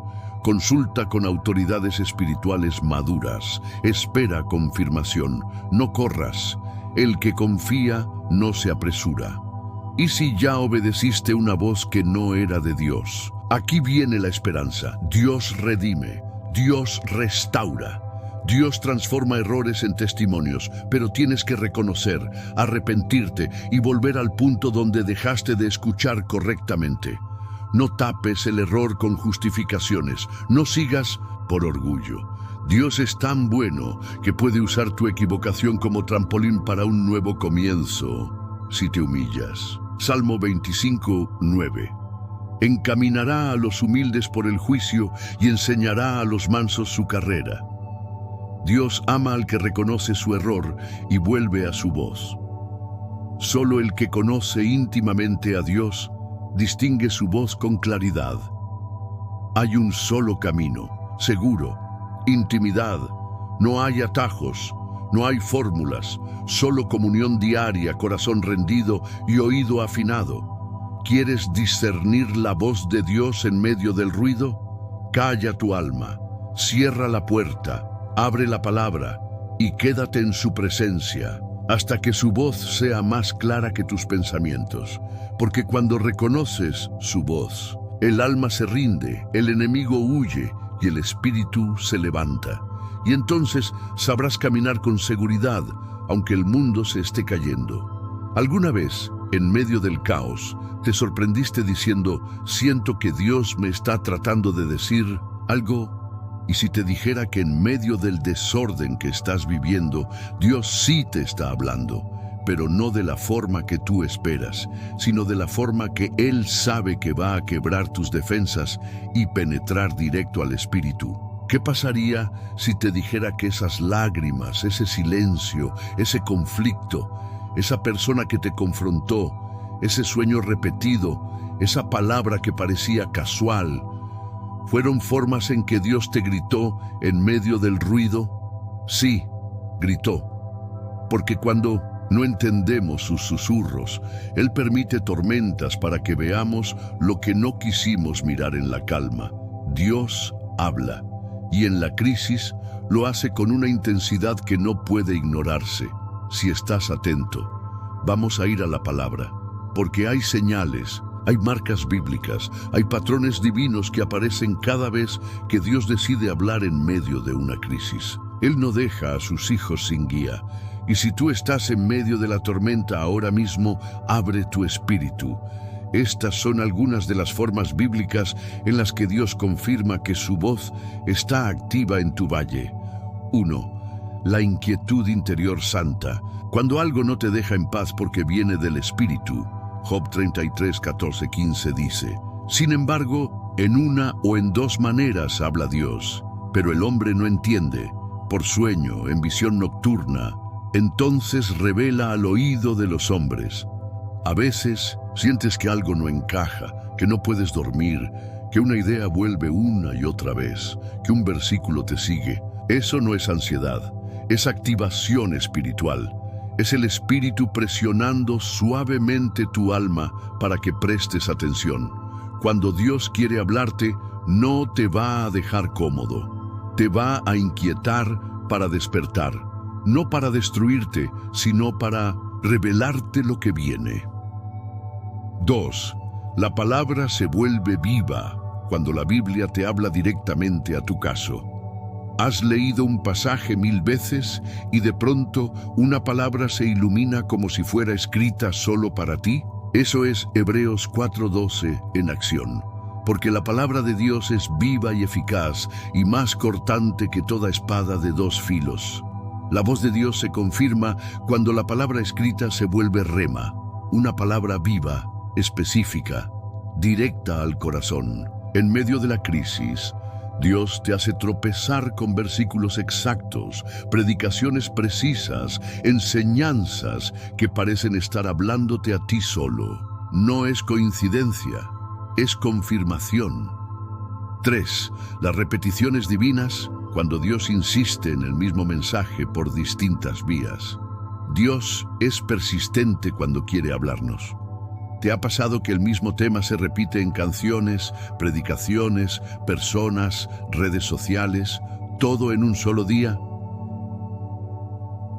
Consulta con autoridades espirituales maduras. Espera confirmación. No corras. El que confía no se apresura. ¿Y si ya obedeciste una voz que no era de Dios? Aquí viene la esperanza. Dios redime. Dios restaura. Dios transforma errores en testimonios, pero tienes que reconocer, arrepentirte y volver al punto donde dejaste de escuchar correctamente. No tapes el error con justificaciones, no sigas por orgullo. Dios es tan bueno que puede usar tu equivocación como trampolín para un nuevo comienzo, si te humillas. Salmo 25:9. Encaminará a los humildes por el juicio y enseñará a los mansos su carrera. Dios ama al que reconoce su error y vuelve a su voz. Solo el que conoce íntimamente a Dios distingue su voz con claridad. Hay un solo camino, seguro, intimidad. No hay atajos, no hay fórmulas, solo comunión diaria, corazón rendido y oído afinado. ¿Quieres discernir la voz de Dios en medio del ruido? Calla tu alma, cierra la puerta, abre la palabra y quédate en su presencia hasta que su voz sea más clara que tus pensamientos. Porque cuando reconoces su voz, el alma se rinde, el enemigo huye y el espíritu se levanta. Y entonces sabrás caminar con seguridad, aunque el mundo se esté cayendo. ¿Alguna vez, en medio del caos, te sorprendiste diciendo, siento que Dios me está tratando de decir algo? Y si te dijera que en medio del desorden que estás viviendo, Dios sí te está hablando, pero no de la forma que tú esperas, sino de la forma que Él sabe que va a quebrar tus defensas y penetrar directo al espíritu. ¿Qué pasaría si te dijera que esas lágrimas, ese silencio, ese conflicto, esa persona que te confrontó, ese sueño repetido, esa palabra que parecía casual, fueron formas en que Dios te gritó en medio del ruido? Sí, gritó. Porque cuando no entendemos sus susurros, Él permite tormentas para que veamos lo que no quisimos mirar en la calma. Dios habla, y en la crisis lo hace con una intensidad que no puede ignorarse. Si estás atento, vamos a ir a la palabra. porque hay señales, hay marcas bíblicas, hay patrones divinos que aparecen cada vez que Dios decide hablar en medio de una crisis. Él no deja a sus hijos sin guía. Y si tú estás en medio de la tormenta ahora mismo, abre tu espíritu. Estas son algunas de las formas bíblicas en las que Dios confirma que su voz está activa en tu valle. 1. La inquietud interior santa. Cuando algo no te deja en paz porque viene del espíritu. Job 33, 14, 15 dice: sin embargo, en una o en dos maneras habla Dios, pero el hombre no entiende. Por sueño, en visión nocturna, entonces revela al oído de los hombres. A veces sientes que algo no encaja, que no puedes dormir, que una idea vuelve una y otra vez, que un versículo te sigue. Eso no es ansiedad, es activación espiritual. Es el espíritu presionando suavemente tu alma para que prestes atención. Cuando Dios quiere hablarte, no te va a dejar cómodo. Te va a inquietar para despertar, no para destruirte, sino para revelarte lo que viene. 2. La palabra se vuelve viva cuando la Biblia te habla directamente a tu caso. ¿Has leído un pasaje 1000 veces y de pronto una palabra se ilumina como si fuera escrita solo para ti? Eso es Hebreos 4:12 en acción. Porque la palabra de Dios es viva y eficaz y más cortante que toda espada de dos filos. La voz de Dios se confirma cuando la palabra escrita se vuelve rema, una palabra viva, específica, directa al corazón. En medio de la crisis, Dios te hace tropezar con versículos exactos, predicaciones precisas, enseñanzas que parecen estar hablándote a ti solo. No es coincidencia, es confirmación. 3. Las repeticiones divinas, cuando Dios insiste en el mismo mensaje por distintas vías. Dios es persistente cuando quiere hablarnos. ¿Te ha pasado que el mismo tema se repite en canciones, predicaciones, personas, redes sociales, todo en un solo día?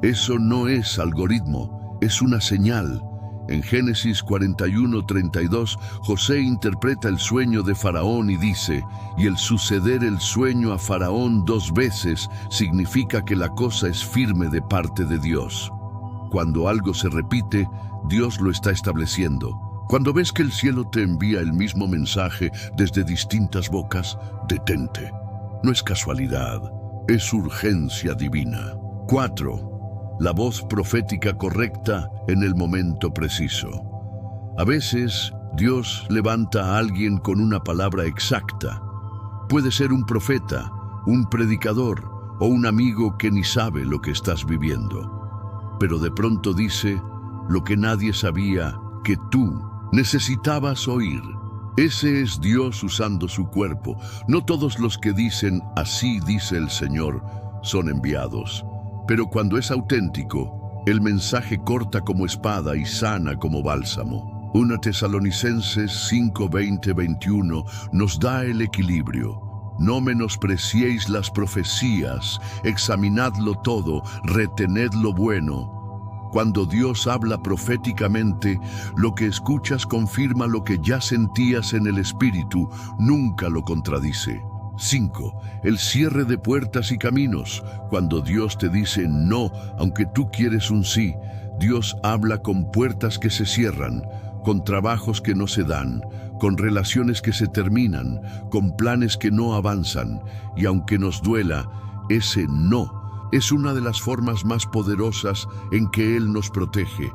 Eso no es algoritmo, es una señal. En Génesis 41:32, José interpreta el sueño de Faraón y dice: y el suceder el sueño a Faraón 2 veces significa que la cosa es firme de parte de Dios. Cuando algo se repite, Dios lo está estableciendo. Cuando ves que el cielo te envía el mismo mensaje desde distintas bocas, detente. No es casualidad, es urgencia divina. 4. La voz profética correcta en el momento preciso. A veces, Dios levanta a alguien con una palabra exacta. Puede ser un profeta, un predicador o un amigo que ni sabe lo que estás viviendo. Pero de pronto dice lo que nadie sabía que tú necesitabas oír. Ese es Dios usando su cuerpo. No todos los que dicen "así dice el Señor" son enviados. Pero cuando es auténtico, el mensaje corta como espada y sana como bálsamo. 1 Tesalonicenses 5:20-21 nos da el equilibrio. No menospreciéis las profecías, examinadlo todo, retened lo bueno. Cuando Dios habla proféticamente, lo que escuchas confirma lo que ya sentías en el espíritu, nunca lo contradice. 5. El cierre de puertas y caminos. Cuando Dios te dice no, aunque tú quieres un sí, Dios habla con puertas que se cierran, con trabajos que no se dan, con relaciones que se terminan, con planes que no avanzan. Y aunque nos duela, ese no es una de las formas más poderosas en que Él nos protege.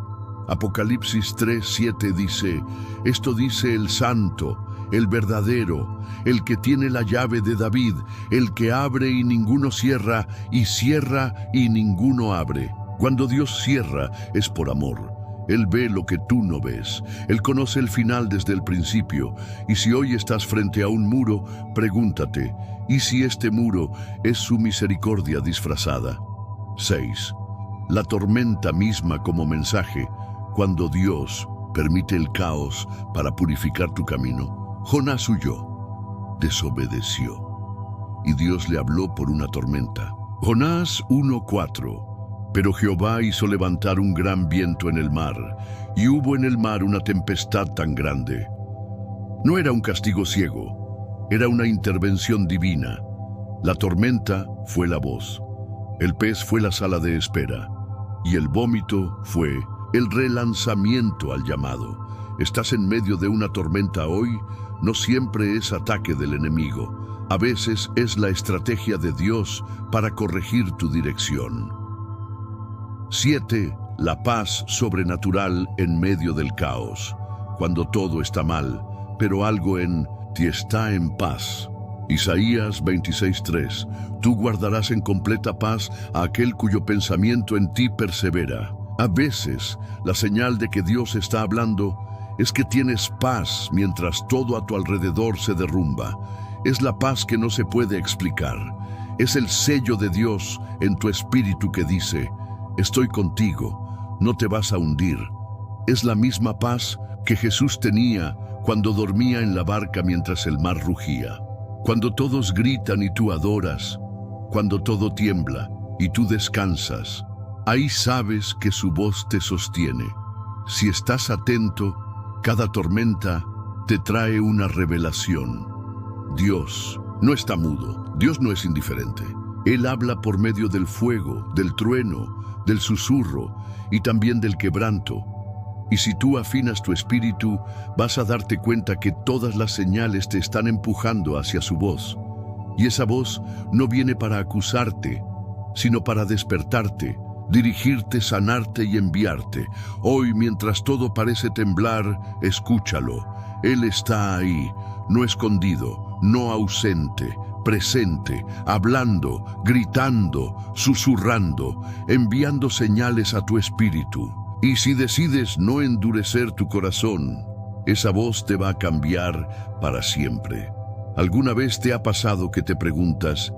Apocalipsis 3:7 dice: esto dice el Santo, el verdadero, el que tiene la llave de David, el que abre y ninguno cierra, y cierra y ninguno abre. Cuando Dios cierra es por amor. Él ve lo que tú no ves. Él conoce el final desde el principio. Y si hoy estás frente a un muro, pregúntate: ¿y si este muro es su misericordia disfrazada? 6. La tormenta misma como mensaje. Cuando Dios permite el caos para purificar tu camino. Jonás huyó, desobedeció, y Dios le habló por una tormenta. Jonás 1:4. Pero Jehová hizo levantar un gran viento en el mar, y hubo en el mar una tempestad tan grande. No era un castigo ciego, era una intervención divina. La tormenta fue la voz, el pez fue la sala de espera, y el vómito fue el relanzamiento al llamado. Estás en medio de una tormenta hoy, no siempre es ataque del enemigo. A veces es la estrategia de Dios para corregir tu dirección. 7. La paz sobrenatural en medio del caos. Cuando todo está mal, pero algo en ti está en paz. Isaías 26:3. Tú guardarás en completa paz a aquel cuyo pensamiento en ti persevera. A veces, la señal de que Dios está hablando es que tienes paz mientras todo a tu alrededor se derrumba. Es la paz que no se puede explicar. Es el sello de Dios en tu espíritu que dice: estoy contigo, no te vas a hundir. Es la misma paz que Jesús tenía cuando dormía en la barca mientras el mar rugía. Cuando todos gritan y tú adoras, cuando todo tiembla y tú descansas, ahí sabes que su voz te sostiene. Si estás atento, cada tormenta te trae una revelación. Dios no está mudo, Dios no es indiferente. Él habla por medio del fuego, del trueno, del susurro y también del quebranto. Y si tú afinas tu espíritu, vas a darte cuenta que todas las señales te están empujando hacia su voz. Y esa voz no viene para acusarte, sino para despertarte, dirigirte, sanarte y enviarte. Hoy, mientras todo parece temblar, escúchalo. Él está ahí, no escondido, no ausente, presente, hablando, gritando, susurrando, enviando señales a tu espíritu. Y si decides no endurecer tu corazón, esa voz te va a cambiar para siempre. ¿Alguna vez te ha pasado que te preguntas: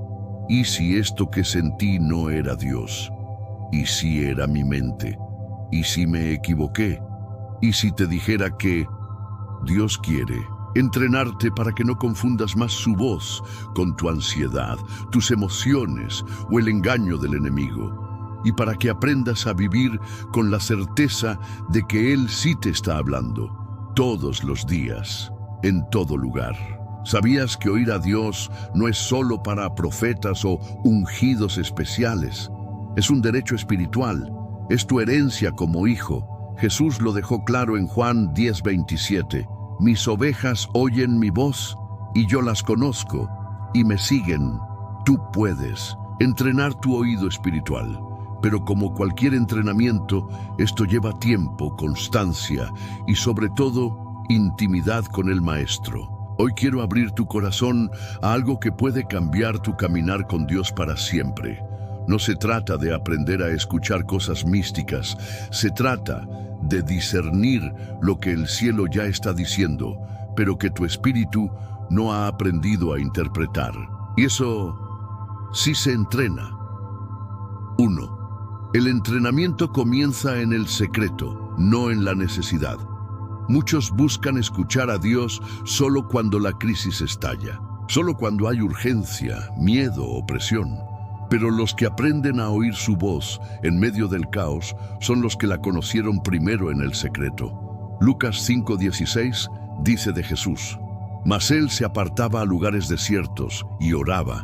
¿y si esto que sentí no era Dios? ¿Y si era mi mente? ¿Y si me equivoqué? ¿Y si te dijera que Dios quiere entrenarte para que no confundas más su voz con tu ansiedad, tus emociones o el engaño del enemigo? Y para que aprendas a vivir con la certeza de que Él sí te está hablando, todos los días, en todo lugar. ¿Sabías que oír a Dios no es solo para profetas o ungidos especiales? Es un derecho espiritual, es tu herencia como hijo. Jesús lo dejó claro en Juan 10:27. Mis ovejas oyen mi voz, y yo las conozco, y me siguen. Tú puedes entrenar tu oído espiritual. Pero como cualquier entrenamiento, esto lleva tiempo, constancia y sobre todo, intimidad con el Maestro. Hoy quiero abrir tu corazón a algo que puede cambiar tu caminar con Dios para siempre. No se trata de aprender a escuchar cosas místicas, se trata de discernir lo que el cielo ya está diciendo, pero que tu espíritu no ha aprendido a interpretar. Y eso sí se entrena. 1. El entrenamiento comienza en el secreto, no en la necesidad. Muchos buscan escuchar a Dios solo cuando la crisis estalla, solo cuando hay urgencia, miedo o presión. Pero los que aprenden a oír su voz en medio del caos son los que la conocieron primero en el secreto. Lucas 5:16 dice de Jesús: mas él se apartaba a lugares desiertos y oraba.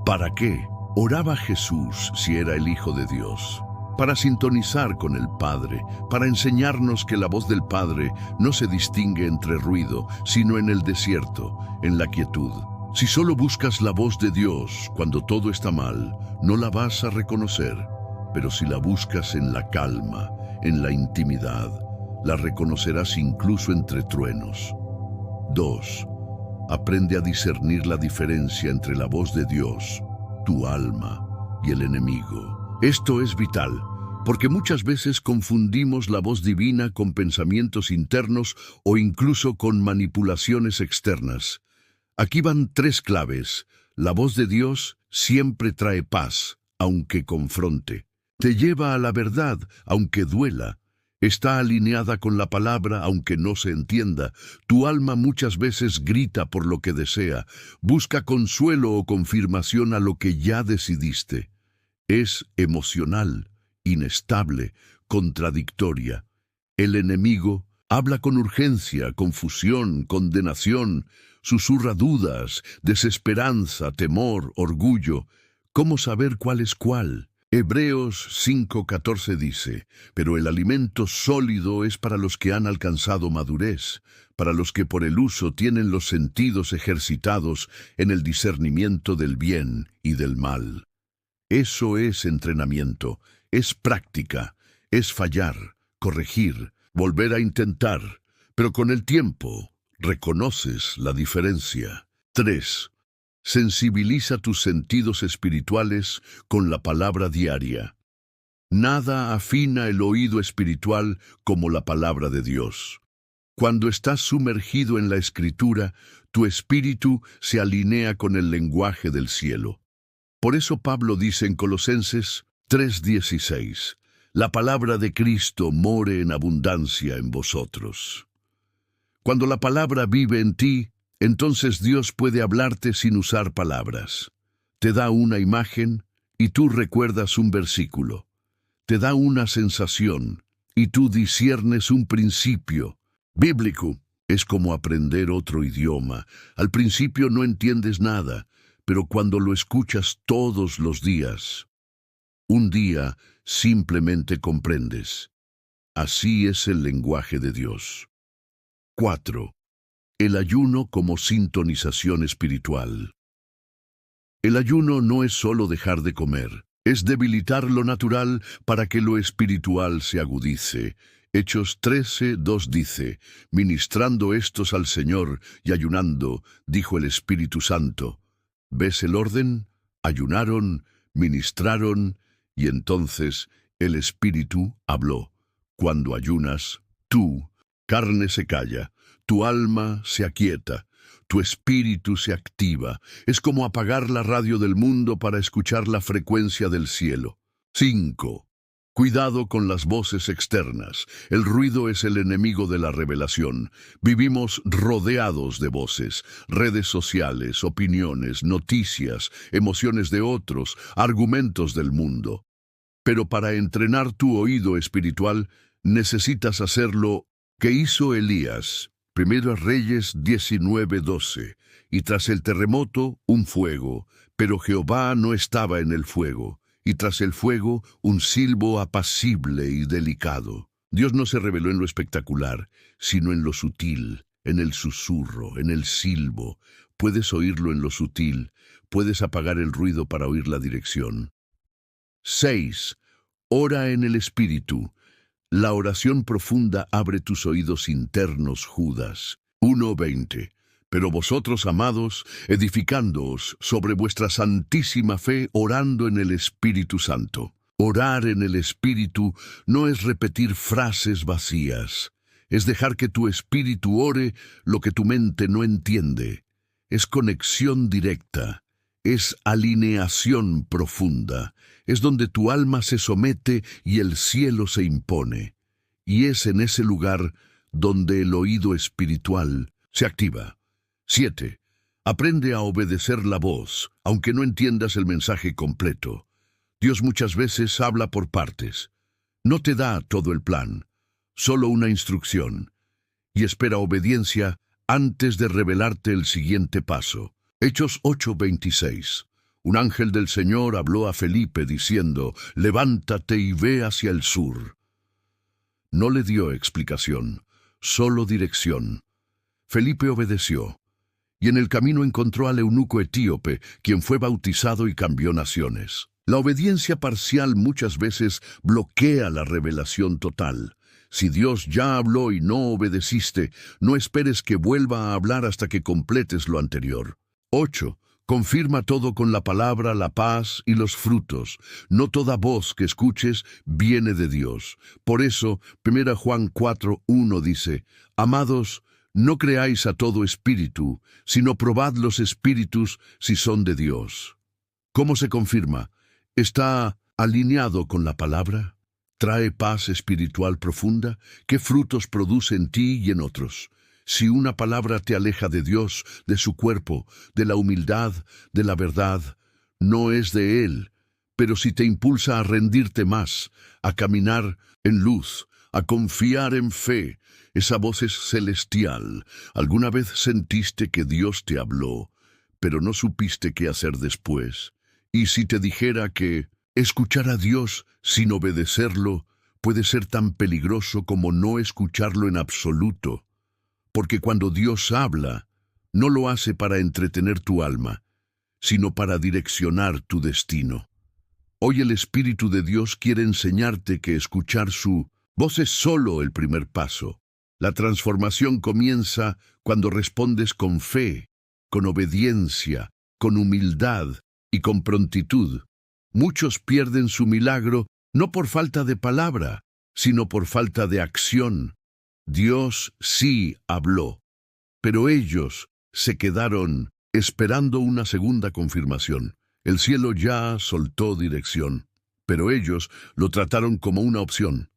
¿Para qué? Oraba Jesús si era el Hijo de Dios. Para sintonizar con el Padre, para enseñarnos que la voz del Padre no se distingue entre ruido, sino en el desierto, en la quietud. Si solo buscas la voz de Dios cuando todo está mal, no la vas a reconocer. Pero si la buscas en la calma, en la intimidad, la reconocerás incluso entre truenos. 2. Aprende a discernir la diferencia entre la voz de Dios, tu alma y el enemigo. Esto es vital, porque muchas veces confundimos la voz divina con pensamientos internos o incluso con manipulaciones externas. Aquí van 3 claves. La voz de Dios siempre trae paz, aunque confronte. Te lleva a la verdad, aunque duela. Está alineada con la palabra, aunque no se entienda. Tu alma muchas veces grita por lo que desea, busca consuelo o confirmación a lo que ya decidiste. Es emocional inestable, contradictoria. El enemigo habla con urgencia, confusión, condenación, susurra dudas, desesperanza, temor, orgullo. ¿Cómo saber cuál es cuál? Hebreos 5:14 dice, pero el alimento sólido es para los que han alcanzado madurez, para los que por el uso tienen los sentidos ejercitados en el discernimiento del bien y del mal. Eso es entrenamiento, es práctica, es fallar, corregir, volver a intentar, pero con el tiempo reconoces la diferencia. 3. Sensibiliza tus sentidos espirituales con la palabra diaria. Nada afina el oído espiritual como la palabra de Dios. Cuando estás sumergido en la Escritura, tu espíritu se alinea con el lenguaje del cielo. Por eso Pablo dice en Colosenses 3:16, la palabra de Cristo more en abundancia en vosotros. Cuando la palabra vive en ti, entonces Dios puede hablarte sin usar palabras. Te da una imagen y tú recuerdas un versículo. Te da una sensación y tú disciernes un principio. Bíblico es como aprender otro idioma. Al principio no entiendes nada, pero cuando lo escuchas todos los días, un día simplemente comprendes. Así es el lenguaje de Dios. 4. El ayuno como sintonización espiritual. El ayuno no es solo dejar de comer, es debilitar lo natural para que lo espiritual se agudice. Hechos 13:2 dice, ministrando estos al Señor y ayunando, dijo el Espíritu Santo. ¿Ves el orden? Ayunaron, ministraron, y entonces el Espíritu habló. Cuando ayunas, tu carne se calla, tu alma se aquieta, tu espíritu se activa. Es como apagar la radio del mundo para escuchar la frecuencia del cielo. 5. Cuidado con las voces externas. El ruido es el enemigo de la revelación. Vivimos rodeados de voces, redes sociales, opiniones, noticias, emociones de otros, argumentos del mundo. Pero para entrenar tu oído espiritual, necesitas hacer lo que hizo Elías. 1 Reyes 19:12. Y tras el terremoto, un fuego, pero Jehová no estaba en el fuego. Y tras el fuego, un silbo apacible y delicado. Dios no se reveló en lo espectacular, sino en lo sutil, en el susurro, en el silbo. Puedes oírlo en lo sutil, puedes apagar el ruido para oír la dirección. 6. Ora en el Espíritu. La oración profunda abre tus oídos internos, Judas 1:20. Pero vosotros, amados, edificándoos sobre vuestra santísima fe, orando en el Espíritu Santo. Orar en el Espíritu no es repetir frases vacías, es dejar que tu espíritu ore lo que tu mente no entiende. Es conexión directa, es alineación profunda, es donde tu alma se somete y el cielo se impone. Y es en ese lugar donde el oído espiritual se activa. 7. Aprende a obedecer la voz, aunque no entiendas el mensaje completo. Dios muchas veces habla por partes. No te da todo el plan, solo una instrucción, y espera obediencia antes de revelarte el siguiente paso. Hechos 8:26. Un ángel del Señor habló a Felipe diciendo, levántate y ve hacia el sur. No le dio explicación, solo dirección. Felipe obedeció. Y en el camino encontró al eunuco etíope, quien fue bautizado y cambió naciones. La obediencia parcial muchas veces bloquea la revelación total. Si Dios ya habló y no obedeciste, no esperes que vuelva a hablar hasta que completes lo anterior. 8. Confirma todo con la palabra, la paz y los frutos. No toda voz que escuches viene de Dios. Por eso, 1 Juan 4:1 dice, amados, no creáis a todo espíritu, sino probad los espíritus si son de Dios. ¿Cómo se confirma? ¿Está alineado con la palabra? ¿Trae paz espiritual profunda? ¿Qué frutos produce en ti y en otros? Si una palabra te aleja de Dios, de su cuerpo, de la humildad, de la verdad, no es de Él. pero si te impulsa a rendirte más, a caminar en luz, a confiar en fe, esa voz es celestial. ¿Alguna vez sentiste que Dios te habló, pero no supiste qué hacer después? Y si te dijera que escuchar a Dios sin obedecerlo puede ser tan peligroso como no escucharlo en absoluto, porque cuando Dios habla, no lo hace para entretener tu alma, sino para direccionar tu destino. Hoy el Espíritu de Dios quiere enseñarte que escuchar su voz es solo el primer paso. La transformación comienza cuando respondes con fe, con obediencia, con humildad y con prontitud. Muchos pierden su milagro no por falta de palabra, sino por falta de acción. Dios sí habló, pero ellos se quedaron esperando una segunda confirmación. El cielo ya soltó dirección, pero ellos lo trataron como una opción.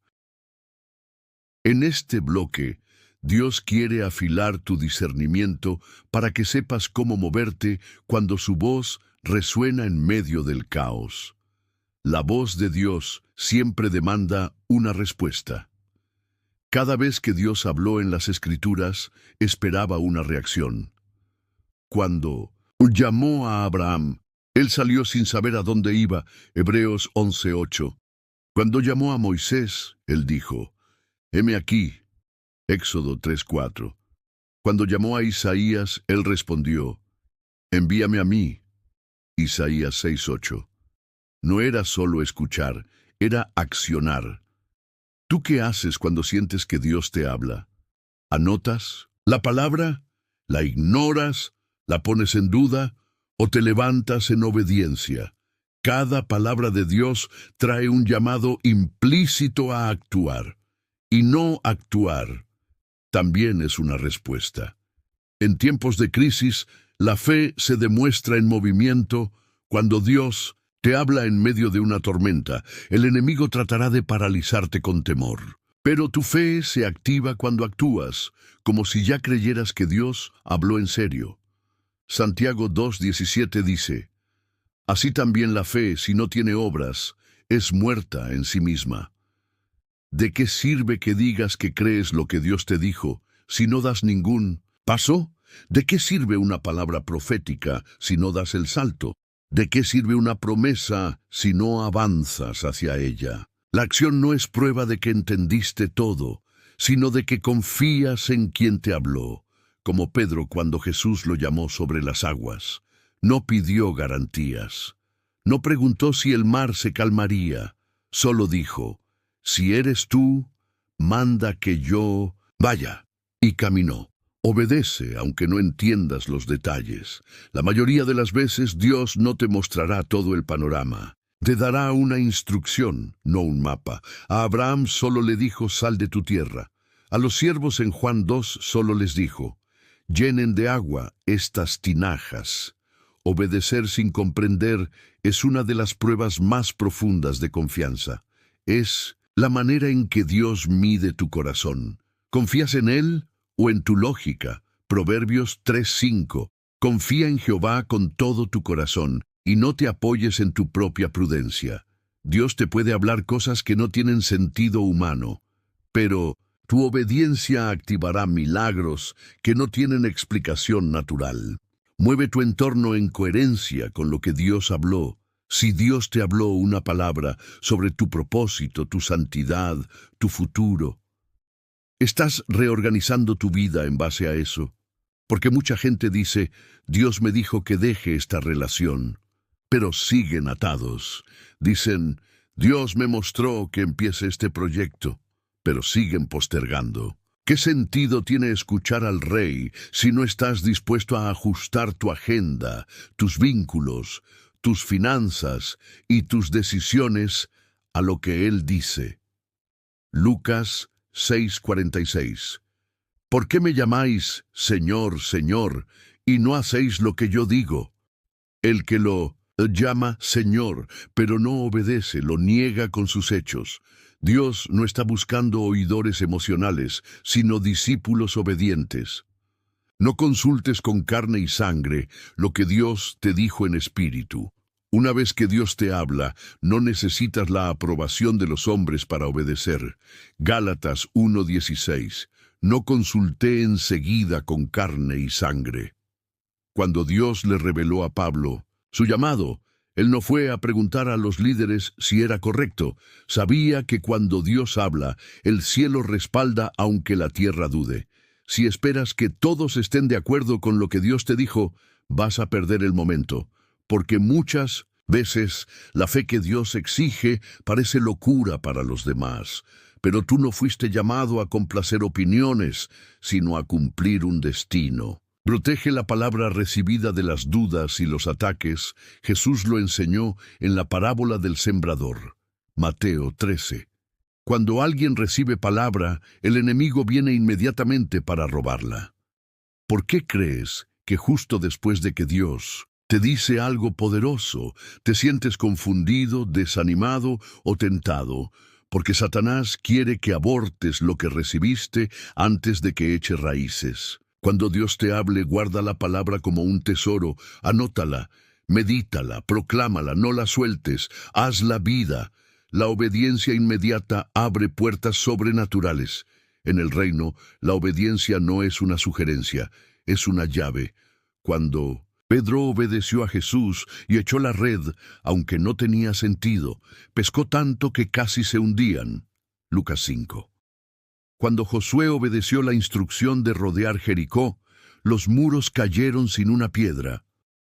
En este bloque, Dios quiere afilar tu discernimiento para que sepas cómo moverte cuando su voz resuena en medio del caos. La voz de Dios siempre demanda una respuesta. Cada vez que Dios habló en las Escrituras, esperaba una reacción. Cuando llamó a Abraham, él salió sin saber a dónde iba, Hebreos 11:8. Cuando llamó a Moisés, él dijo, heme aquí, Éxodo 3:4. Cuando llamó a Isaías, él respondió, envíame a mí, Isaías 6:8. No era solo escuchar, era accionar. ¿Tú qué haces cuando sientes que Dios te habla? ¿Anotas la palabra? ¿La ignoras? ¿La pones en duda? ¿O te levantas en obediencia? Cada palabra de Dios trae un llamado implícito a actuar. Y no actuar también es una respuesta. En tiempos de crisis, la fe se demuestra en movimiento. Cuando Dios te habla en medio de una tormenta, el enemigo tratará de paralizarte con temor. Pero tu fe se activa cuando actúas, como si ya creyeras que Dios habló en serio. Santiago 2:17 dice, así también la fe, si no tiene obras, es muerta en sí misma. ¿De qué sirve que digas que crees lo que Dios te dijo si no das ningún paso? ¿De qué sirve una palabra profética si no das el salto? ¿De qué sirve una promesa si no avanzas hacia ella? La acción no es prueba de que entendiste todo, sino de que confías en quien te habló, como Pedro cuando Jesús lo llamó sobre las aguas. No pidió garantías. No preguntó si el mar se calmaría. Solo dijo, si eres tú, manda que yo vaya. Y caminó. Obedece, aunque no entiendas los detalles. La mayoría de las veces Dios no te mostrará todo el panorama. Te dará una instrucción, no un mapa. A Abraham solo le dijo, sal de tu tierra. A los siervos en Juan 2 solo les dijo, llenen de agua estas tinajas. Obedecer sin comprender es una de las pruebas más profundas de confianza. Es la manera en que Dios mide tu corazón. ¿Confías en Él o en tu lógica? Proverbios 3:5. Confía en Jehová con todo tu corazón y no te apoyes en tu propia prudencia. Dios te puede hablar cosas que no tienen sentido humano, pero tu obediencia activará milagros que no tienen explicación natural. Mueve tu entorno en coherencia con lo que Dios habló. Si Dios te habló una palabra sobre tu propósito, tu santidad, tu futuro, ¿estás reorganizando tu vida en base a eso? Porque mucha gente dice, Dios me dijo que deje esta relación, pero siguen atados. Dicen, Dios me mostró que empiece este proyecto, pero siguen postergando. ¿Qué sentido tiene escuchar al Rey si no estás dispuesto a ajustar tu agenda, tus vínculos, tus finanzas y tus decisiones a lo que Él dice? Lucas 6:46. ¿Por qué me llamáis Señor, Señor, y no hacéis lo que yo digo? El que lo llama Señor, pero no obedece, lo niega con sus hechos. Dios no está buscando oidores emocionales, sino discípulos obedientes. No consultes con carne y sangre lo que Dios te dijo en espíritu. Una vez que Dios te habla, no necesitas la aprobación de los hombres para obedecer. Gálatas 1:16. No consulté enseguida con carne y sangre. Cuando Dios le reveló a Pablo su llamado, él no fue a preguntar a los líderes si era correcto. Sabía que cuando Dios habla, el cielo respalda aunque la tierra dude. Si esperas que todos estén de acuerdo con lo que Dios te dijo, vas a perder el momento, porque muchas veces la fe que Dios exige parece locura para los demás. Pero tú no fuiste llamado a complacer opiniones, sino a cumplir un destino. Protege la palabra recibida de las dudas y los ataques. Jesús lo enseñó en la parábola del sembrador. Mateo 13. Cuando alguien recibe palabra, el enemigo viene inmediatamente para robarla. ¿Por qué crees que justo después de que Dios te dice algo poderoso, te sientes confundido, desanimado o tentado? Porque Satanás quiere que abortes lo que recibiste antes de que eche raíces. Cuando Dios te hable, guarda la palabra como un tesoro, anótala, medítala, proclámala, no la sueltes, hazla vida. La obediencia inmediata abre puertas sobrenaturales. En el reino, la obediencia no es una sugerencia, es una llave. Cuando Pedro obedeció a Jesús y echó la red, aunque no tenía sentido, pescó tanto que casi se hundían. Lucas 5. Cuando Josué obedeció la instrucción de rodear Jericó, los muros cayeron sin una piedra.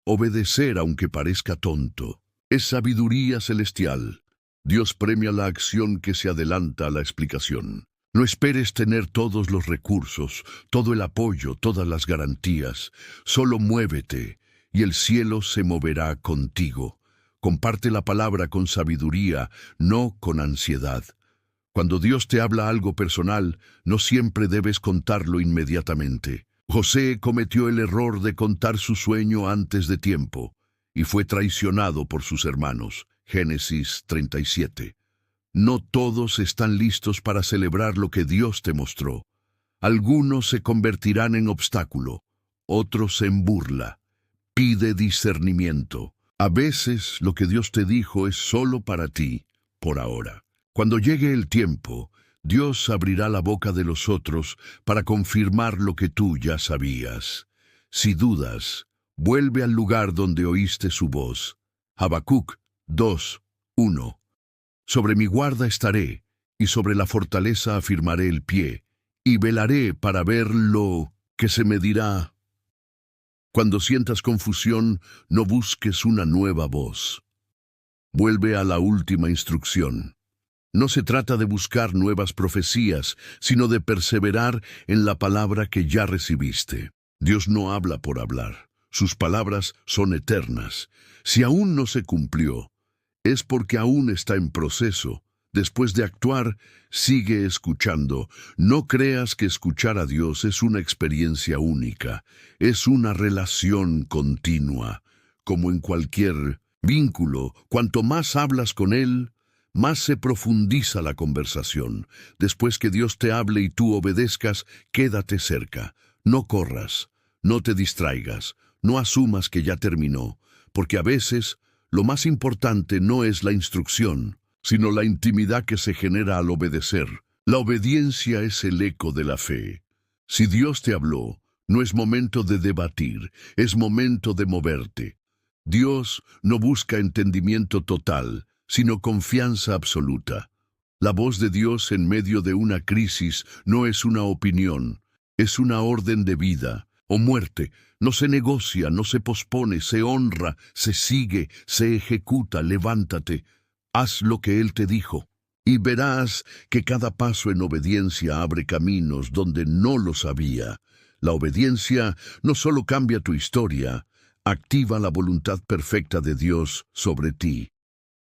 Obedecer, aunque parezca tonto, es sabiduría celestial. Dios premia la acción que se adelanta a la explicación. No esperes tener todos los recursos, todo el apoyo, todas las garantías. Solo muévete, y el cielo se moverá contigo. Comparte la palabra con sabiduría, no con ansiedad. Cuando Dios te habla algo personal, no siempre debes contarlo inmediatamente. José cometió el error de contar su sueño antes de tiempo, y fue traicionado por sus hermanos. Génesis 37. No todos están listos para celebrar lo que Dios te mostró. Algunos se convertirán en obstáculo, otros en burla. Pide discernimiento. A veces lo que Dios te dijo es solo para ti, por ahora. Cuando llegue el tiempo, Dios abrirá la boca de los otros para confirmar lo que tú ya sabías. Si dudas, vuelve al lugar donde oíste su voz. Habacuc 2:1. Sobre mi guarda estaré, y sobre la fortaleza afirmaré el pie, y velaré para ver lo que se me dirá. Cuando sientas confusión, no busques una nueva voz. Vuelve a la última instrucción. No se trata de buscar nuevas profecías, sino de perseverar en la palabra que ya recibiste. Dios no habla por hablar. Sus palabras son eternas. Si aún no se cumplió, es porque aún está en proceso. Después de actuar, sigue escuchando. No creas que escuchar a Dios es una experiencia única. Es una relación continua. Como en cualquier vínculo, cuanto más hablas con Él, más se profundiza la conversación. Después que Dios te hable y tú obedezcas, quédate cerca. No corras, no te distraigas, no asumas que ya terminó, porque a veces lo más importante no es la instrucción, sino la intimidad que se genera al obedecer. La obediencia es el eco de la fe. Si Dios te habló, no es momento de debatir, es momento de moverte. Dios no busca entendimiento total, sino confianza absoluta. La voz de Dios en medio de una crisis no es una opinión, es una orden de vida o muerte. No se negocia, no se pospone, se honra, se sigue, se ejecuta. Levántate, haz lo que Él te dijo, y verás que cada paso en obediencia abre caminos donde no los había. La obediencia no solo cambia tu historia, activa la voluntad perfecta de Dios sobre ti.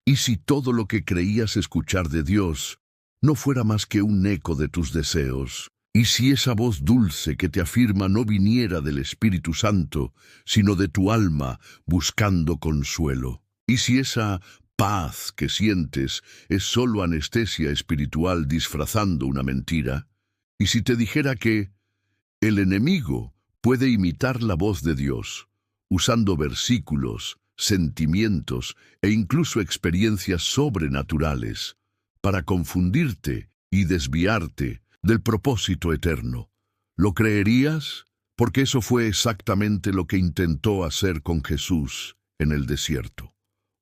¿Y si todo lo que creías escuchar de Dios no fuera más que un eco de tus deseos? ¿Y si esa voz dulce que te afirma no viniera del Espíritu Santo, sino de tu alma buscando consuelo? ¿Y si esa paz que sientes es solo anestesia espiritual disfrazando una mentira? ¿Y si te dijera que el enemigo puede imitar la voz de Dios, usando versículos, sentimientos e incluso experiencias sobrenaturales para confundirte y desviarte del propósito eterno. ¿Lo creerías? Porque eso fue exactamente lo que intentó hacer con Jesús en el desierto.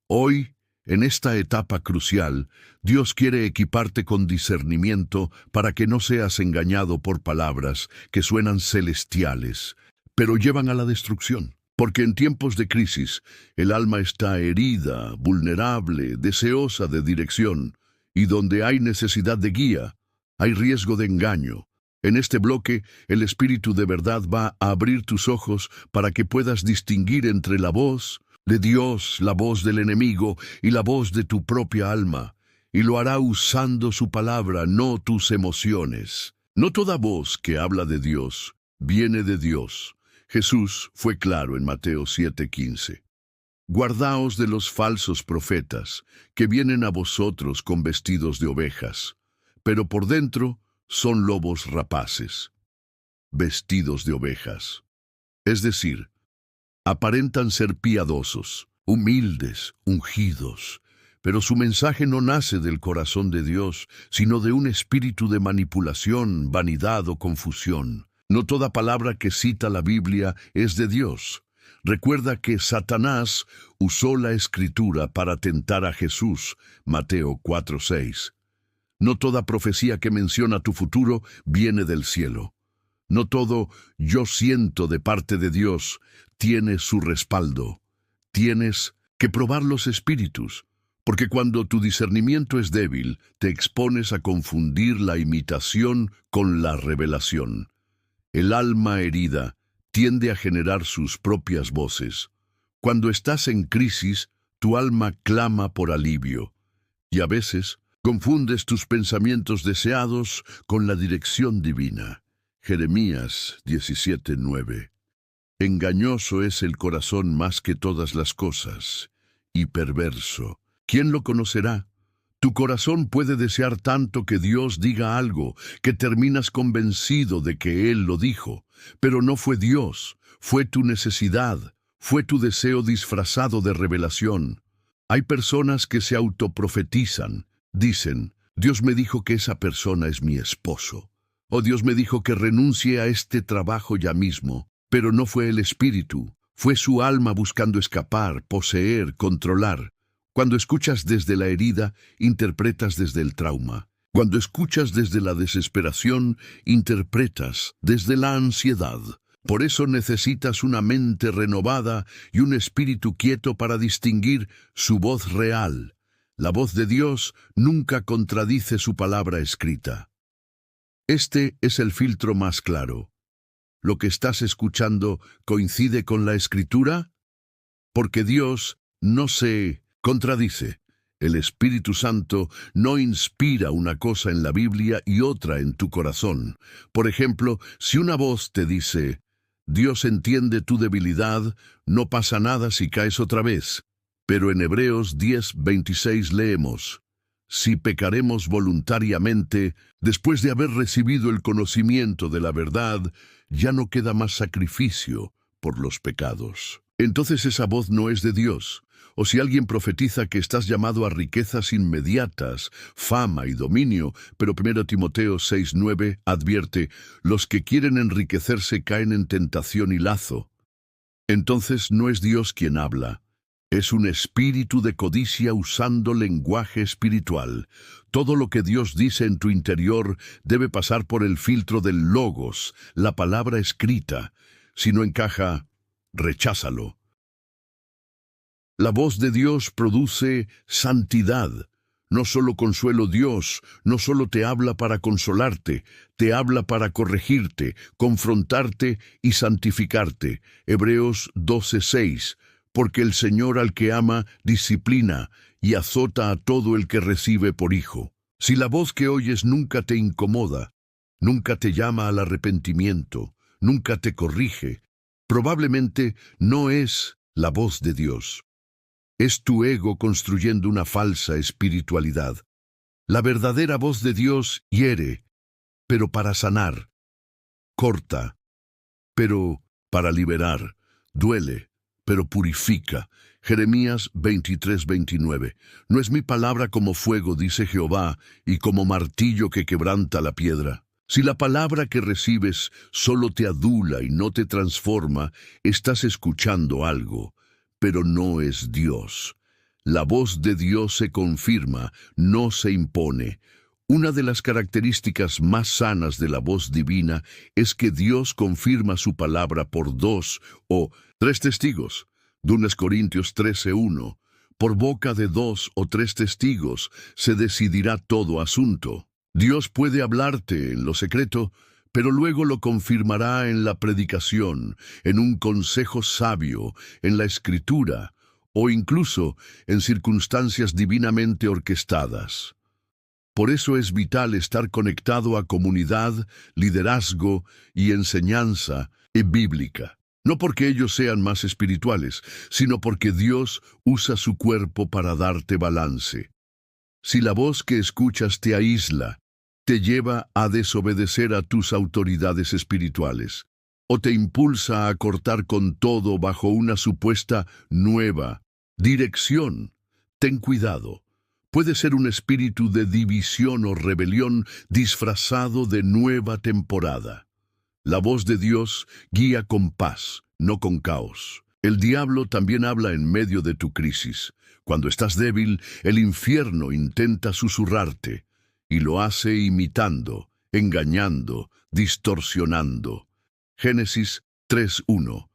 Hoy, en esta etapa crucial, Dios quiere equiparte con discernimiento para que no seas engañado por palabras que suenan celestiales, pero llevan a la destrucción. Porque en tiempos de crisis, el alma está herida, vulnerable, deseosa de dirección, y donde hay necesidad de guía, hay riesgo de engaño. En este bloque, el Espíritu de verdad va a abrir tus ojos para que puedas distinguir entre la voz de Dios, la voz del enemigo y la voz de tu propia alma, y lo hará usando su palabra, no tus emociones. No toda voz que habla de Dios viene de Dios. Jesús fue claro en Mateo 7:15. Guardaos de los falsos profetas, que vienen a vosotros con vestidos de ovejas, pero por dentro son lobos rapaces. Vestidos de ovejas. Es decir, aparentan ser piadosos, humildes, ungidos, pero su mensaje no nace del corazón de Dios, sino de un espíritu de manipulación, vanidad o confusión. No toda palabra que cita la Biblia es de Dios. Recuerda que Satanás usó la Escritura para tentar a Jesús, Mateo 4:6. No toda profecía que menciona tu futuro viene del cielo. No todo yo siento de parte de Dios tiene su respaldo. Tienes que probar los espíritus, porque cuando tu discernimiento es débil, te expones a confundir la imitación con la revelación. El alma herida tiende a generar sus propias voces. Cuando estás en crisis, tu alma clama por alivio, y a veces confundes tus pensamientos deseados con la dirección divina. Jeremías 17:9. Engañoso es el corazón más que todas las cosas, y perverso. ¿Quién lo conocerá? Tu corazón puede desear tanto que Dios diga algo, que terminas convencido de que Él lo dijo, pero no fue Dios, fue tu necesidad, fue tu deseo disfrazado de revelación. Hay personas que se autoprofetizan, dicen, Dios me dijo que esa persona es mi esposo, o Dios me dijo que renuncie a este trabajo ya mismo, pero no fue el espíritu, fue su alma buscando escapar, poseer, controlar. Cuando escuchas desde la herida, interpretas desde el trauma. Cuando escuchas desde la desesperación, interpretas desde la ansiedad. Por eso necesitas una mente renovada y un espíritu quieto para distinguir su voz real. La voz de Dios nunca contradice su palabra escrita. Este es el filtro más claro. ¿Lo que estás escuchando coincide con la Escritura? Porque Dios no se contradice. El Espíritu Santo no inspira una cosa en la Biblia y otra en tu corazón. Por ejemplo, si una voz te dice, Dios entiende tu debilidad, no pasa nada si caes otra vez. Pero en Hebreos 10:26 leemos, si pecaremos voluntariamente, después de haber recibido el conocimiento de la verdad, ya no queda más sacrificio por los pecados. Entonces esa voz no es de Dios. O si alguien profetiza que estás llamado a riquezas inmediatas, fama y dominio, pero 1 Timoteo 6:9 advierte, los que quieren enriquecerse caen en tentación y lazo. Entonces no es Dios quien habla. Es un espíritu de codicia usando lenguaje espiritual. Todo lo que Dios dice en tu interior debe pasar por el filtro del logos, la palabra escrita. Si no encaja, recházalo. La voz de Dios produce santidad. No solo consuelo Dios, no solo te habla para consolarte, te habla para corregirte, confrontarte y santificarte. Hebreos 12:6. Porque el Señor al que ama disciplina y azota a todo el que recibe por hijo. Si la voz que oyes nunca te incomoda, nunca te llama al arrepentimiento, nunca te corrige, probablemente no es la voz de Dios. Es tu ego construyendo una falsa espiritualidad. La verdadera voz de Dios hiere, pero para sanar. Corta, pero para liberar. Duele, pero purifica. Jeremías 23:29. No es mi palabra como fuego, dice Jehová, y como martillo que quebranta la piedra. Si la palabra que recibes solo te adula y no te transforma, estás escuchando algo, pero no es Dios. La voz de Dios se confirma, no se impone. Una de las características más sanas de la voz divina es que Dios confirma su palabra por 2 o 3 testigos. 2 Corintios 13:1. Por boca de 2 o 3 testigos se decidirá todo asunto. Dios puede hablarte en lo secreto, pero luego lo confirmará en la predicación, en un consejo sabio, en la escritura, o incluso en circunstancias divinamente orquestadas. Por eso es vital estar conectado a comunidad, liderazgo y enseñanza bíblica. No porque ellos sean más espirituales, sino porque Dios usa su cuerpo para darte balance. Si la voz que escuchas te aísla, te lleva a desobedecer a tus autoridades espirituales, o te impulsa a cortar con todo bajo una supuesta nueva dirección, ten cuidado. Puede ser un espíritu de división o rebelión disfrazado de nueva temporada. La voz de Dios guía con paz, no con caos. El diablo también habla en medio de tu crisis. Cuando estás débil, el infierno intenta susurrarte, y lo hace imitando, engañando, distorsionando. Génesis 3:1.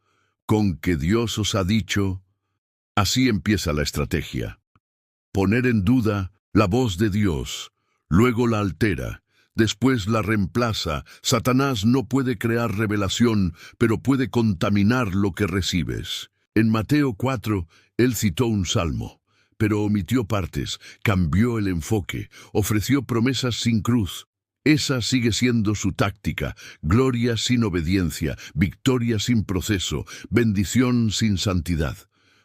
Con que Dios os ha dicho, así empieza la estrategia. Poner en duda la voz de Dios, luego la altera, después la reemplaza. Satanás no puede crear revelación, pero puede contaminar lo que recibes. En Mateo 4, él citó un salmo, pero omitió partes, cambió el enfoque, ofreció promesas sin cruz. Esa sigue siendo su táctica: gloria sin obediencia, victoria sin proceso, bendición sin santidad.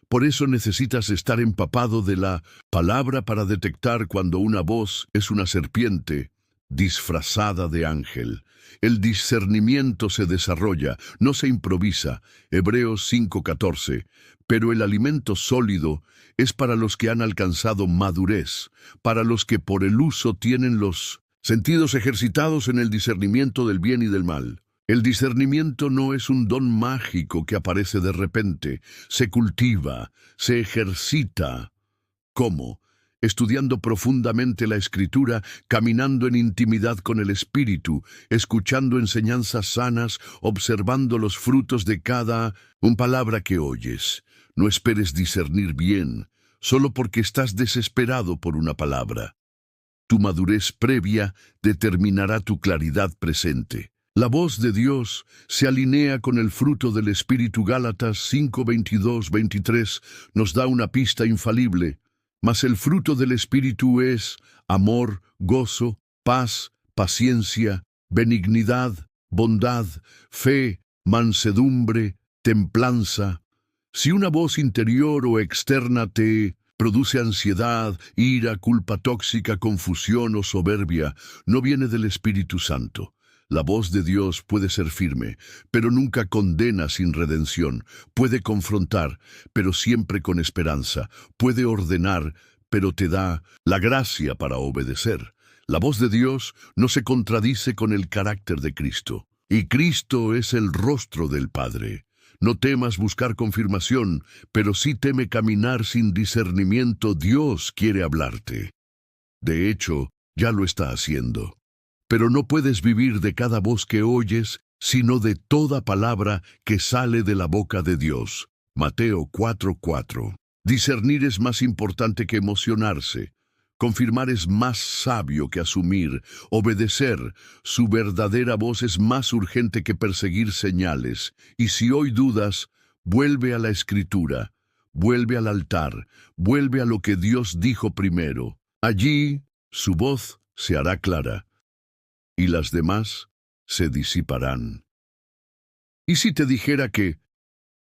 Por eso necesitas estar empapado de la palabra para detectar cuando una voz es una serpiente disfrazada de ángel. El discernimiento se desarrolla, no se improvisa. Hebreos 5:14. Pero el alimento sólido es para los que han alcanzado madurez, para los que por el uso tienen los sentidos ejercitados en el discernimiento del bien y del mal. El discernimiento no es un don mágico que aparece de repente, se cultiva, se ejercita. ¿Cómo? Estudiando profundamente la Escritura, caminando en intimidad con el Espíritu, escuchando enseñanzas sanas, observando los frutos de cada palabra que oyes. No esperes discernir bien, solo porque estás desesperado por una palabra. Tu madurez previa determinará tu claridad presente. La voz de Dios se alinea con el fruto del Espíritu. Gálatas 5:22-23 nos da una pista infalible. Mas el fruto del Espíritu es amor, gozo, paz, paciencia, benignidad, bondad, fe, mansedumbre, templanza. Si una voz interior o externa te produce ansiedad, ira, culpa tóxica, confusión o soberbia, no viene del Espíritu Santo. La voz de Dios puede ser firme, pero nunca condena sin redención. Puede confrontar, pero siempre con esperanza. Puede ordenar, pero te da la gracia para obedecer. La voz de Dios no se contradice con el carácter de Cristo. Y Cristo es el rostro del Padre. No temas buscar confirmación, pero sí teme caminar sin discernimiento. Dios quiere hablarte. De hecho, ya lo está haciendo. Pero no puedes vivir de cada voz que oyes, sino de toda palabra que sale de la boca de Dios. Mateo 4:4. Discernir es más importante que emocionarse. Confirmar es más sabio que asumir. Obedecer su verdadera voz es más urgente que perseguir señales. Y si hoy dudas, vuelve a la Escritura, vuelve al altar, vuelve a lo que Dios dijo primero. Allí su voz se hará clara, y las demás se disiparán. ¿Y si te dijera que,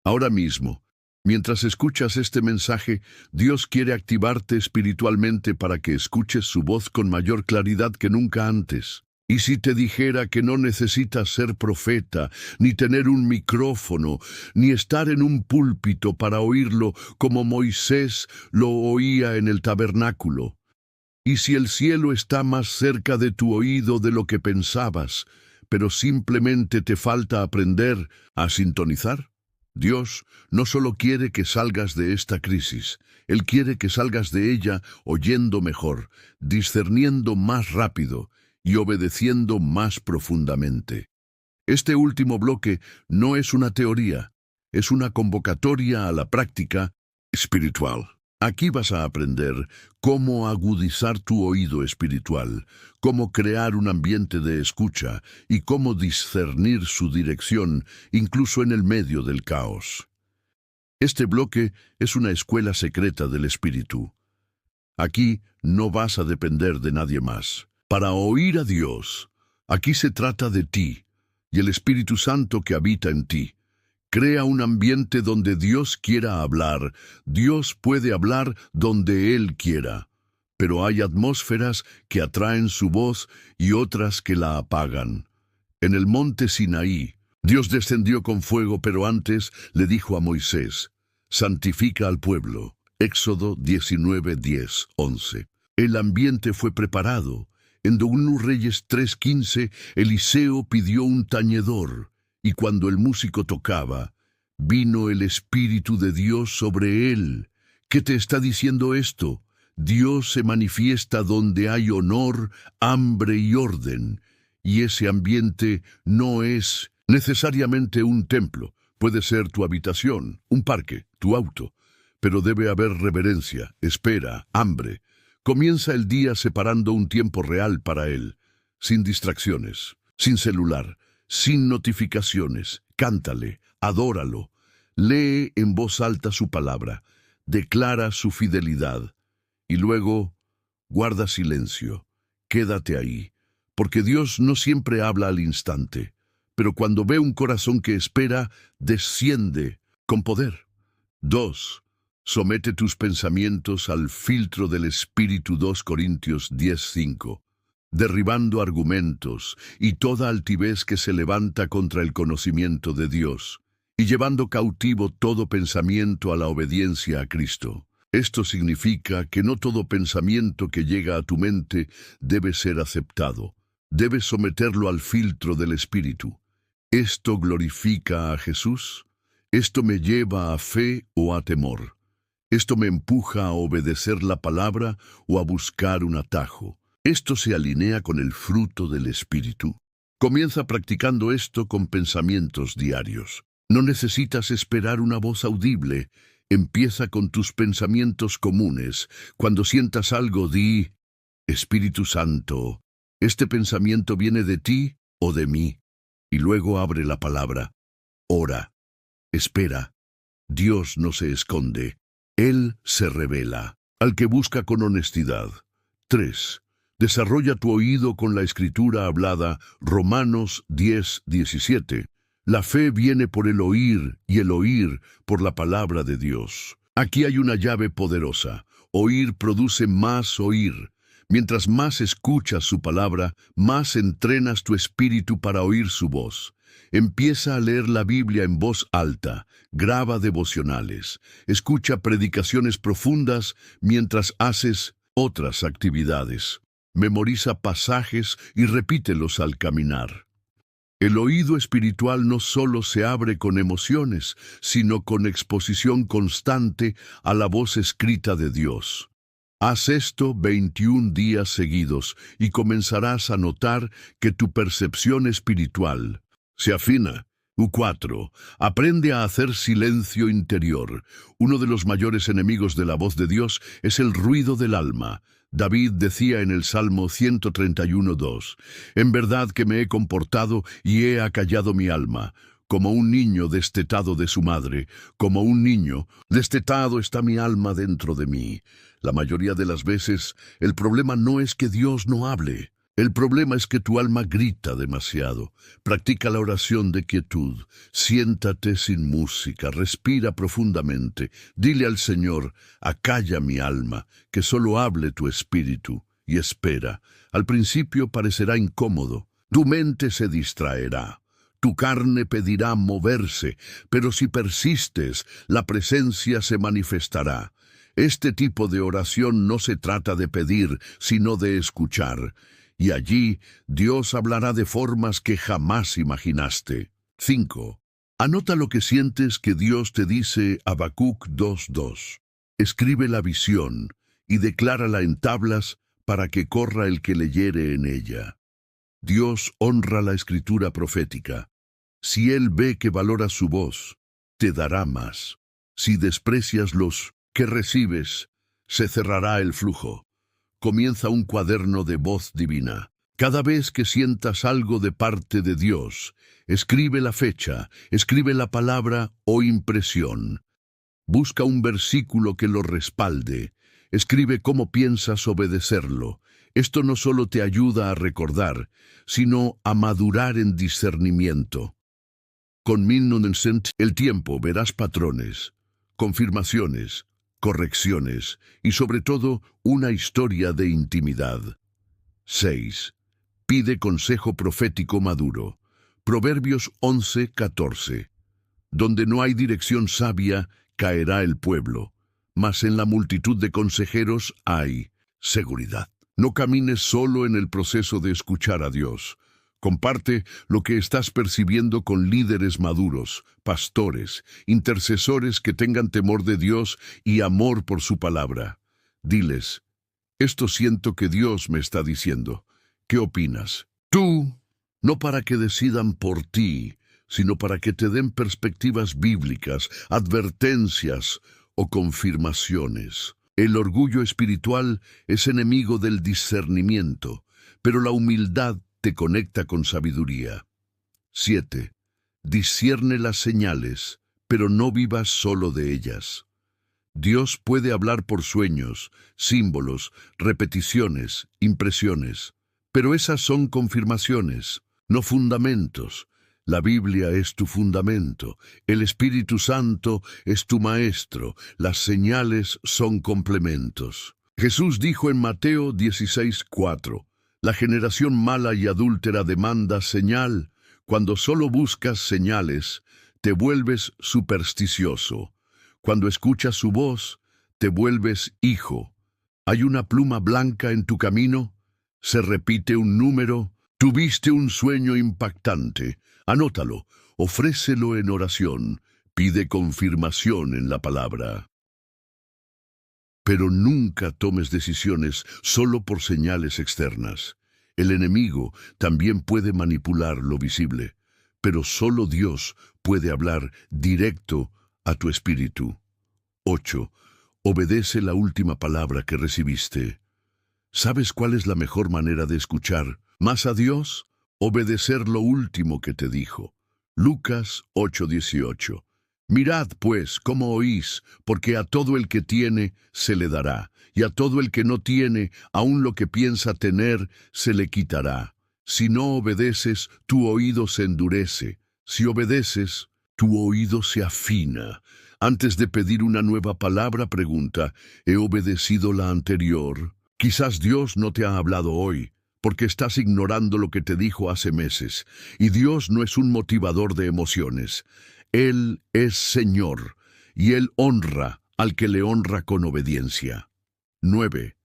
ahora mismo, mientras escuchas este mensaje, Dios quiere activarte espiritualmente para que escuches su voz con mayor claridad que nunca antes? Y si te dijera que no necesitas ser profeta, ni tener un micrófono, ni estar en un púlpito para oírlo como Moisés lo oía en el tabernáculo. Y si el cielo está más cerca de tu oído de lo que pensabas, pero simplemente te falta aprender a sintonizar. Dios no solo quiere que salgas de esta crisis, Él quiere que salgas de ella oyendo mejor, discerniendo más rápido y obedeciendo más profundamente. Este último bloque no es una teoría, es una convocatoria a la práctica espiritual. Aquí vas a aprender cómo agudizar tu oído espiritual, cómo crear un ambiente de escucha y cómo discernir su dirección, incluso en el medio del caos. Este bloque es una escuela secreta del espíritu. Aquí no vas a depender de nadie más. Para oír a Dios, aquí se trata de ti y el Espíritu Santo que habita en ti. Crea un ambiente donde Dios quiera hablar. Dios puede hablar donde Él quiera. Pero hay atmósferas que atraen su voz y otras que la apagan. En el monte Sinaí, Dios descendió con fuego, pero antes le dijo a Moisés, santifica al pueblo. Éxodo 19, 10, 11. El ambiente fue preparado. En 2 Reyes 3:15, Eliseo pidió un tañedor, y cuando el músico tocaba, vino el Espíritu de Dios sobre él. ¿Qué te está diciendo esto? Dios se manifiesta donde hay honor, hambre y orden, y ese ambiente no es necesariamente un templo. Puede ser tu habitación, un parque, tu auto, pero debe haber reverencia, espera, hambre. Comienza el día separando un tiempo real para Él, sin distracciones, sin celular, sin notificaciones. Cántale, adóralo, lee en voz alta su palabra, declara su fidelidad y luego guarda silencio, quédate ahí, porque Dios no siempre habla al instante, pero cuando ve un corazón que espera, desciende con poder. 2. Somete tus pensamientos al filtro del Espíritu. 2 Corintios 10:5. Derribando argumentos y toda altivez que se levanta contra el conocimiento de Dios, y llevando cautivo todo pensamiento a la obediencia a Cristo. Esto significa que no todo pensamiento que llega a tu mente debe ser aceptado. Debes someterlo al filtro del Espíritu. ¿Esto glorifica a Jesús? ¿Esto me lleva a fe o a temor? ¿Esto me empuja a obedecer la palabra o a buscar un atajo? ¿Esto se alinea con el fruto del Espíritu? Comienza practicando esto con pensamientos diarios. No necesitas esperar una voz audible. Empieza con tus pensamientos comunes. Cuando sientas algo, di, Espíritu Santo, ¿este pensamiento viene de ti o de mí? Y luego abre la palabra. Ora. Espera. Dios no se esconde. Él se revela al que busca con honestidad. 3. Desarrolla tu oído con la escritura hablada. Romanos 10:17. La fe viene por el oír y el oír por la palabra de Dios. Aquí hay una llave poderosa. Oír produce más oír. Mientras más escuchas su palabra, más entrenas tu espíritu para oír su voz. Empieza a leer la Biblia en voz alta, graba devocionales, escucha predicaciones profundas mientras haces otras actividades. Memoriza pasajes y repítelos al caminar. El oído espiritual no solo se abre con emociones, sino con exposición constante a la voz escrita de Dios. Haz esto 21 días seguidos y comenzarás a notar que tu percepción espiritual se afina. 4. Aprende a hacer silencio interior. Uno de los mayores enemigos de la voz de Dios es el ruido del alma. David decía en el Salmo 131:2, en verdad que me he comportado y he acallado mi alma, como un niño destetado de su madre, como un niño, destetado está mi alma dentro de mí. La mayoría de las veces, el problema no es que Dios no hable. El problema es que tu alma grita demasiado. Practica la oración de quietud. Siéntate sin música, respira profundamente. Dile al Señor, acalla mi alma, que solo hable tu espíritu. y espera. Al principio parecerá incómodo. Tu mente se distraerá. Tu carne pedirá moverse, pero si persistes, la presencia se manifestará. Este tipo de oración no se trata de pedir, sino de escuchar. Y allí Dios hablará de formas que jamás imaginaste. 5. Anota lo que sientes que Dios te dice. Habacuc 2:2. Escribe la visión y declárala en tablas para que corra el que leyere en ella. Dios honra la escritura profética. Si Él ve que valoras su voz, te dará más. Si desprecias los que recibes, se cerrará el flujo. Comienza un cuaderno de voz divina. Cada vez que sientas algo de parte de Dios, escribe la fecha, escribe la palabra o impresión. Busca un versículo que lo respalde. Escribe cómo piensas obedecerlo. Esto no solo te ayuda a recordar, sino a madurar en discernimiento. Con el tiempo verás patrones, confirmaciones, correcciones y sobre todo una historia de intimidad. 6. Pide consejo profético maduro. Proverbios 11:14. Donde no hay dirección sabia, caerá el pueblo, mas en la multitud de consejeros hay seguridad. No camines solo en el proceso de escuchar a Dios. Comparte lo que estás percibiendo con líderes maduros, pastores, intercesores que tengan temor de Dios y amor por su palabra. Diles, esto siento que Dios me está diciendo. ¿Qué opinas? Tú, no para que decidan por ti, sino para que te den perspectivas bíblicas, advertencias o confirmaciones. El orgullo espiritual es enemigo del discernimiento, pero la humildad te conecta con sabiduría. 7. Discierne las señales, pero no vivas solo de ellas. Dios puede hablar por sueños, símbolos, repeticiones, impresiones, pero esas son confirmaciones, no fundamentos. La Biblia es tu fundamento, el Espíritu Santo es tu maestro, las señales son complementos. Jesús dijo en Mateo 16:4, la generación mala y adúltera demanda señal. Cuando solo buscas señales, te vuelves supersticioso. Cuando escuchas su voz, te vuelves hijo. ¿Hay una pluma blanca en tu camino? ¿Se repite un número? ¿Tuviste un sueño impactante? Anótalo, ofrécelo en oración, pide confirmación en la palabra. Pero nunca tomes decisiones solo por señales externas. El enemigo también puede manipular lo visible, pero solo Dios puede hablar directo a tu espíritu. 8. Obedece la última palabra que recibiste. ¿Sabes cuál es la mejor manera de escuchar más a Dios? Obedecer lo último que te dijo. Lucas 8:18. Mirad, pues, cómo oís, porque a todo el que tiene se le dará, y a todo el que no tiene, aun lo que piensa tener, se le quitará. Si no obedeces, tu oído se endurece. Si obedeces, tu oído se afina. Antes de pedir una nueva palabra, pregunta, ¿he obedecido la anterior? Quizás Dios no te ha hablado hoy, porque estás ignorando lo que te dijo hace meses, y Dios no es un motivador de emociones. Él es Señor, y Él honra al que le honra con obediencia. 9.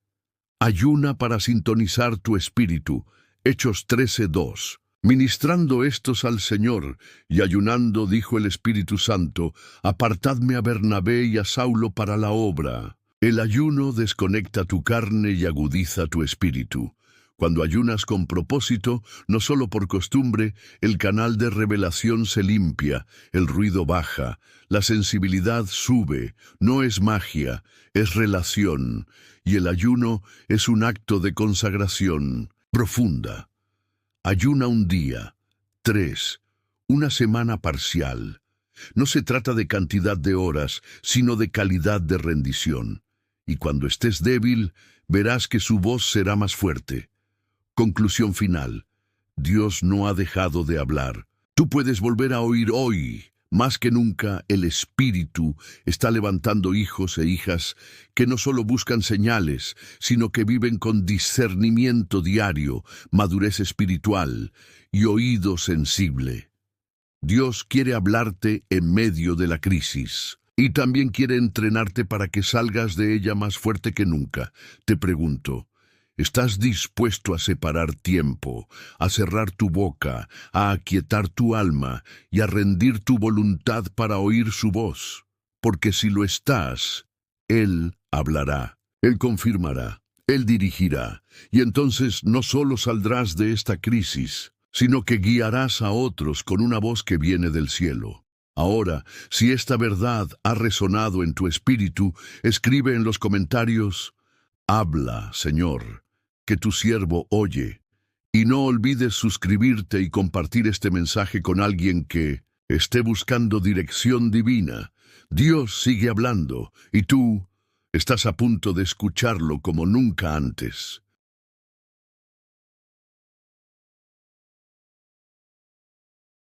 Ayuna para sintonizar tu espíritu. Hechos 13:2. Ministrando estos al Señor, y ayunando, dijo el Espíritu Santo, apartadme a Bernabé y a Saulo para la obra. El ayuno desconecta tu carne y agudiza tu espíritu. Cuando ayunas con propósito, no solo por costumbre, el canal de revelación se limpia, el ruido baja, la sensibilidad sube. No es magia, es relación, y el ayuno es un acto de consagración profunda. Ayuna un día. 3. Una semana parcial. No se trata de cantidad de horas, sino de calidad de rendición. Y cuando estés débil, verás que su voz será más fuerte. Conclusión final. Dios no ha dejado de hablar. Tú puedes volver a oír hoy, Más que nunca, el Espíritu está levantando hijos e hijas que no solo buscan señales, sino que viven con discernimiento diario, madurez espiritual y oído sensible. Dios quiere hablarte en medio de la crisis y también quiere entrenarte para que salgas de ella más fuerte que nunca. Te pregunto, ¿estás dispuesto a separar tiempo, a cerrar tu boca, a aquietar tu alma y a rendir tu voluntad para oír su voz? Porque si lo estás, Él hablará, Él confirmará, Él dirigirá, y entonces no solo saldrás de esta crisis, sino que guiarás a otros con una voz que viene del cielo. Ahora, si esta verdad ha resonado en tu espíritu, escribe en los comentarios: habla, Señor, que tu siervo oye. Y no olvides suscribirte y compartir este mensaje con alguien que esté buscando dirección divina. Dios sigue hablando, y tú estás a punto de escucharlo como nunca antes.